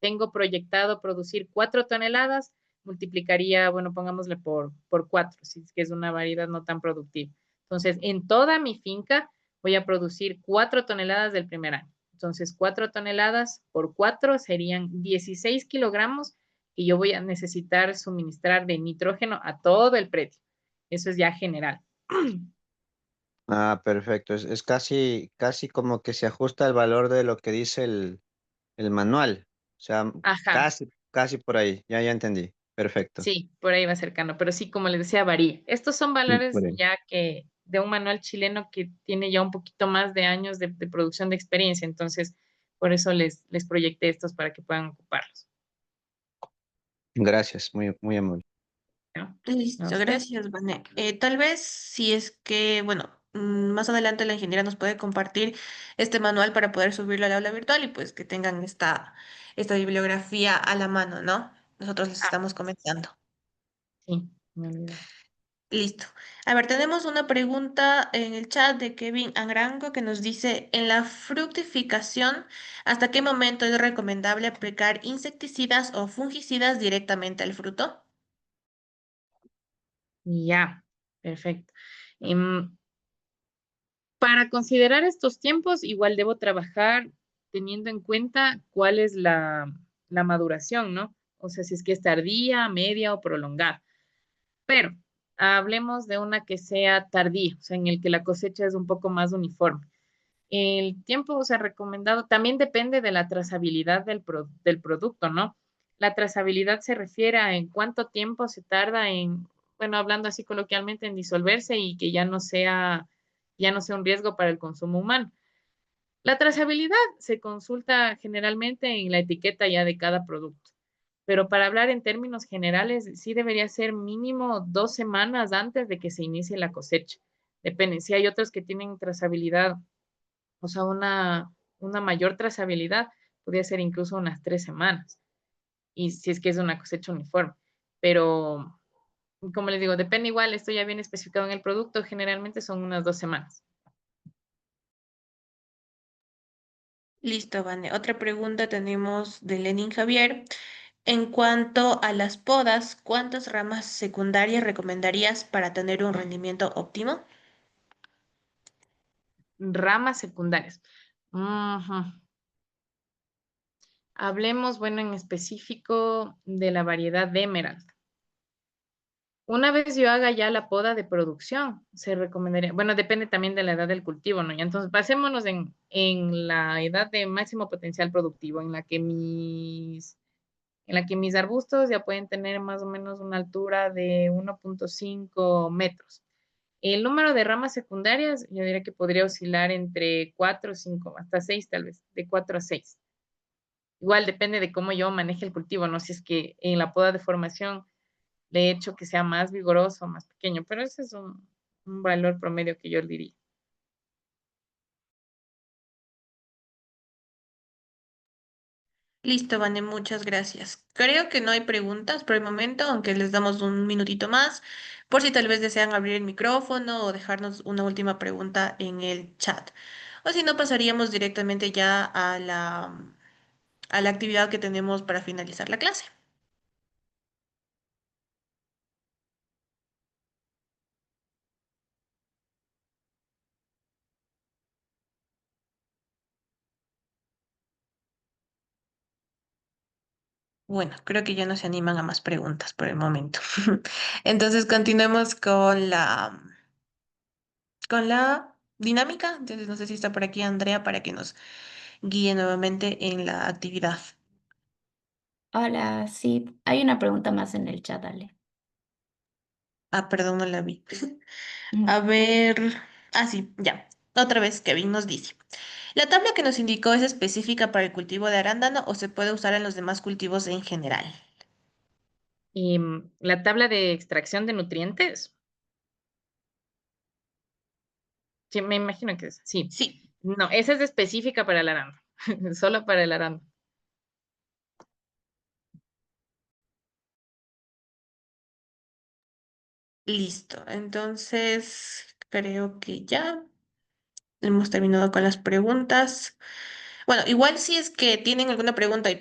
tengo proyectado producir 4 toneladas, multiplicaría, bueno, pongámosle por 4, si es que es una variedad no tan productiva. Entonces, en toda mi finca voy a producir 4 toneladas del primer año. Entonces, 4 toneladas por 4 serían 16 kilogramos que yo voy a necesitar suministrar de nitrógeno a todo el predio. Eso es ya general. Ah, perfecto. Es casi como que se ajusta al valor de lo que dice el manual. O sea, Ajá. casi por ahí. Ya entendí. Perfecto. Sí, por ahí va cercano, pero sí, como les decía, varía. Estos son Por valores ahí. ya que de un manual chileno que tiene ya un poquito más de años de producción de experiencia, entonces por eso les proyecté estos para que puedan ocuparlos. Gracias, muy amable. ¿No? ¿A Listo, usted? gracias, Vane. Tal vez si es que, bueno, más adelante la ingeniera nos puede compartir este manual para poder subirlo al aula virtual y pues que tengan esta bibliografía a la mano, ¿no? Nosotros les Ah, estamos comentando. sí, me olvidé. Listo. A ver, tenemos una pregunta en el chat de Kevin Angrango que nos dice, en la fructificación, ¿hasta qué momento es recomendable aplicar insecticidas o fungicidas directamente al fruto? Ya, perfecto. Para considerar estos tiempos, igual debo trabajar teniendo en cuenta cuál es la maduración, ¿no? O sea, si es que es tardía, media o prolongada. Pero hablemos de una que sea tardía, o sea, en el que la cosecha es un poco más uniforme. El tiempo, o sea, recomendado también depende de la trazabilidad del producto, ¿no? La trazabilidad se refiere a en cuánto tiempo se tarda en, bueno, hablando así coloquialmente, en disolverse y que ya no sea un riesgo para el consumo humano. La trazabilidad se consulta generalmente en la etiqueta ya de cada producto, pero para hablar en términos generales, sí debería ser mínimo 2 semanas antes de que se inicie la cosecha. Depende, si hay otros que tienen trazabilidad, o sea, una mayor trazabilidad, podría ser incluso unas 3 semanas, y si es que es una cosecha uniforme. Pero, como les digo, depende igual, esto ya viene especificado en el producto, generalmente son unas 2 semanas. Listo, Vane. Otra pregunta tenemos de Lenin Javier. En cuanto a las podas, ¿cuántas ramas secundarias recomendarías para tener un rendimiento óptimo? Ramas secundarias. Ujú. Hablemos, bueno, en específico de la variedad de Emerald. Una vez yo haga ya la poda de producción, se recomendaría, bueno, depende también de la edad del cultivo, ¿no? Y entonces, basémonos en la edad de máximo potencial productivo, en la que mis arbustos ya pueden tener más o menos una altura de 1,5 metros. El número de ramas secundarias, yo diría que podría oscilar entre 4, 5, hasta 6 tal vez, de 4 a 6. Igual depende de cómo yo maneje el cultivo, ¿no? Si es que en la poda de formación le he hecho que sea más vigoroso, más pequeño, pero ese es un valor promedio que yo diría. Listo, Vane, muchas gracias. Creo que no hay preguntas por el momento, aunque les damos un minutito más, por si tal vez desean abrir el micrófono o dejarnos una última pregunta en el chat. O si no, pasaríamos directamente ya a la actividad que tenemos para finalizar la clase. Bueno, creo que ya no se animan a más preguntas por el momento. Entonces continuemos con la dinámica. Entonces no sé si está por aquí Andrea para que nos guíe nuevamente en la actividad. Hola, sí, hay una pregunta más en el chat, dale. Ah, perdón, no la vi. Ujú. A ver. Ah, sí, ya. Otra vez Kevin nos dice. ¿La tabla que nos indicó es específica para el cultivo de arándano o se puede usar en los demás cultivos en general? Y la tabla de extracción de nutrientes, sí, me imagino que es, sí. Sí, No, esa es específica para el arándano, solo para el arándano. listo. Entonces, creo que ya hemos terminado con las preguntas. Bueno, igual si es que tienen alguna pregunta y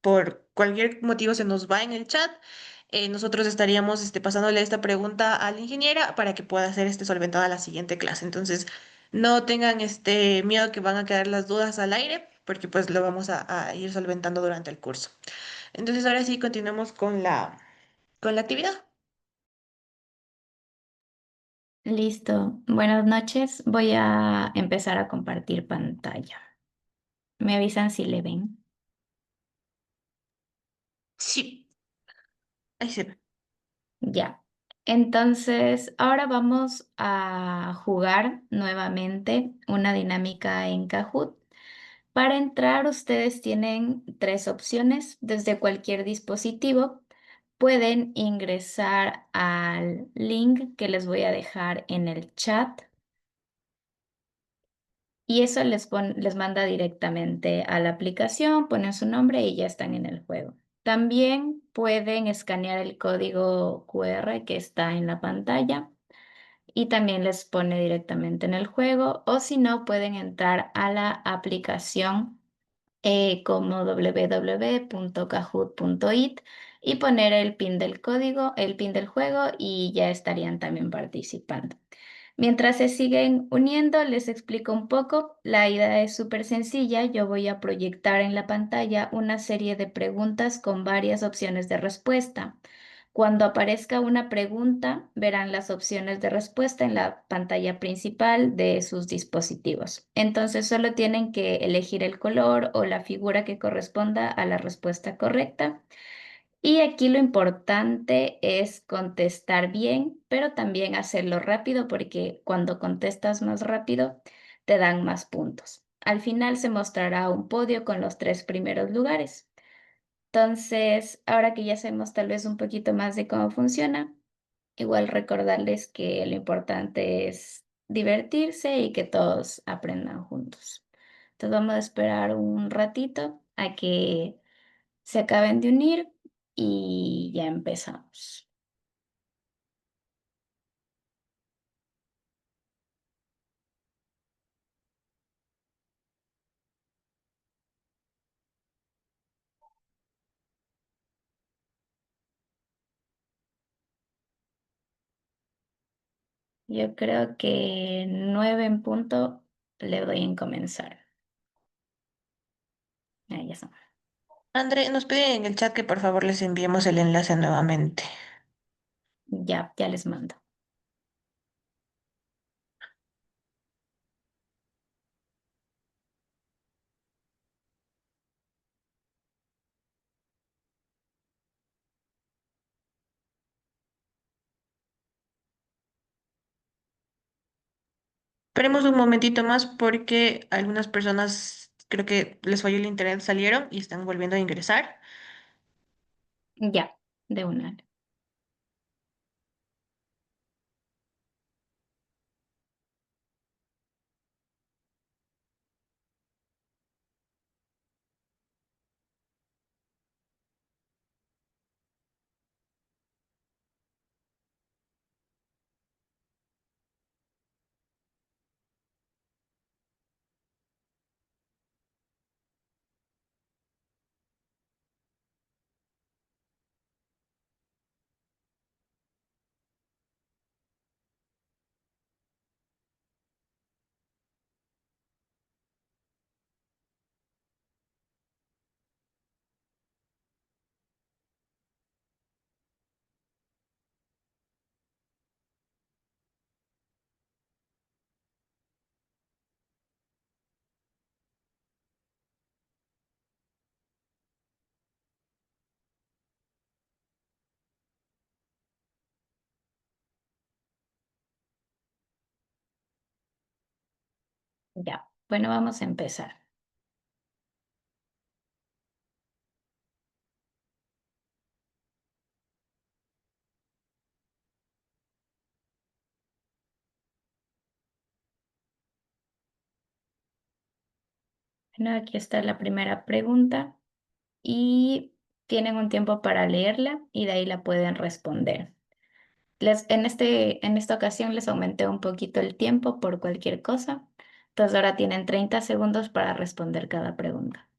por cualquier motivo se nos va en el chat, nosotros estaríamos pasándole esta pregunta a la ingeniera para que pueda ser solventada la siguiente clase. Entonces, no tengan miedo que van a quedar las dudas al aire, porque pues lo vamos a ir solventando durante el curso. Entonces, ahora sí, continuemos con la actividad. Listo. Buenas noches. Voy a empezar a compartir pantalla. Me avisan si le ven. Sí, ahí se ve. Ya. Entonces, ahora vamos a jugar nuevamente una dinámica en Kahoot. Para entrar, ustedes tienen tres opciones desde cualquier dispositivo. Pueden ingresar al link que les voy a dejar en el chat y eso les manda directamente a la aplicación, ponen su nombre y ya están en el juego. También pueden escanear el código QR que está en la pantalla y también les pone directamente en el juego, o si no, pueden entrar a la aplicación como www.kahoot.it y poner el pin del código, el pin del juego y ya estarían también participando. Mientras se siguen uniendo, les explico un poco. La idea es súper sencilla. Yo voy a proyectar en la pantalla una serie de preguntas con varias opciones de respuesta. Cuando aparezca una pregunta, verán las opciones de respuesta en la pantalla principal de sus dispositivos. Entonces solo tienen que elegir el color o la figura que corresponda a la respuesta correcta. Y aquí lo importante es contestar bien, pero también hacerlo rápido porque cuando contestas más rápido te dan más puntos. Al final se mostrará un podio con los tres primeros lugares. Entonces, ahora que ya sabemos tal vez un poquito más de cómo funciona, igual recordarles que lo importante es divertirse y que todos aprendan juntos. Entonces vamos a esperar un ratito a que se acaben de unir y ya empezamos. Yo creo que 9 en punto le doy en comenzar. Ahí ya está. André, nos piden en el chat que por favor les enviemos el enlace nuevamente. Ya les mando. Esperemos un momentito más porque algunas personas creo que les falló el internet, salieron y están volviendo a ingresar. Ya, de una. Ya, bueno, vamos a empezar. Bueno, aquí está la primera pregunta y tienen un tiempo para leerla y de ahí la pueden responder. En esta ocasión les aumenté un poquito el tiempo por cualquier cosa. Entonces ahora tienen 30 segundos para responder cada pregunta.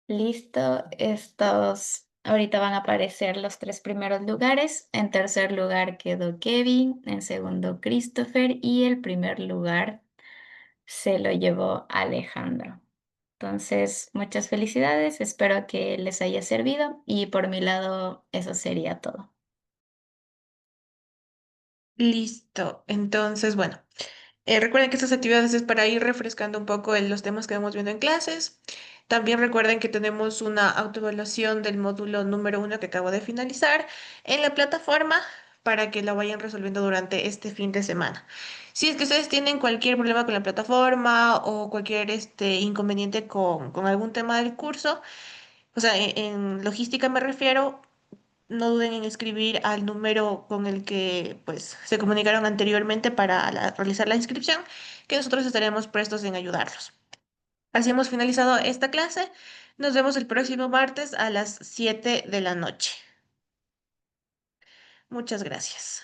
Listo, estos ahorita van a aparecer los tres primeros lugares. En tercer lugar quedó Kevin, en segundo Christopher y el primer lugar se lo llevó Alejandro. Entonces, muchas felicidades, espero que les haya servido y por mi lado eso sería todo. Listo. Entonces, bueno, recuerden que estas actividades es para ir refrescando un poco los temas que vamos viendo en clases. También recuerden que tenemos una autoevaluación del módulo número 1 que acabo de finalizar en la plataforma para que la vayan resolviendo durante este fin de semana. Si es que ustedes tienen cualquier problema con la plataforma o cualquier inconveniente con algún tema del curso, o sea, en logística me refiero, no duden en escribir al número con el que pues se comunicaron anteriormente para realizar la inscripción, que nosotros estaremos prestos en ayudarlos. Así hemos finalizado esta clase. Nos vemos el próximo martes a las 7 de la noche. Muchas gracias.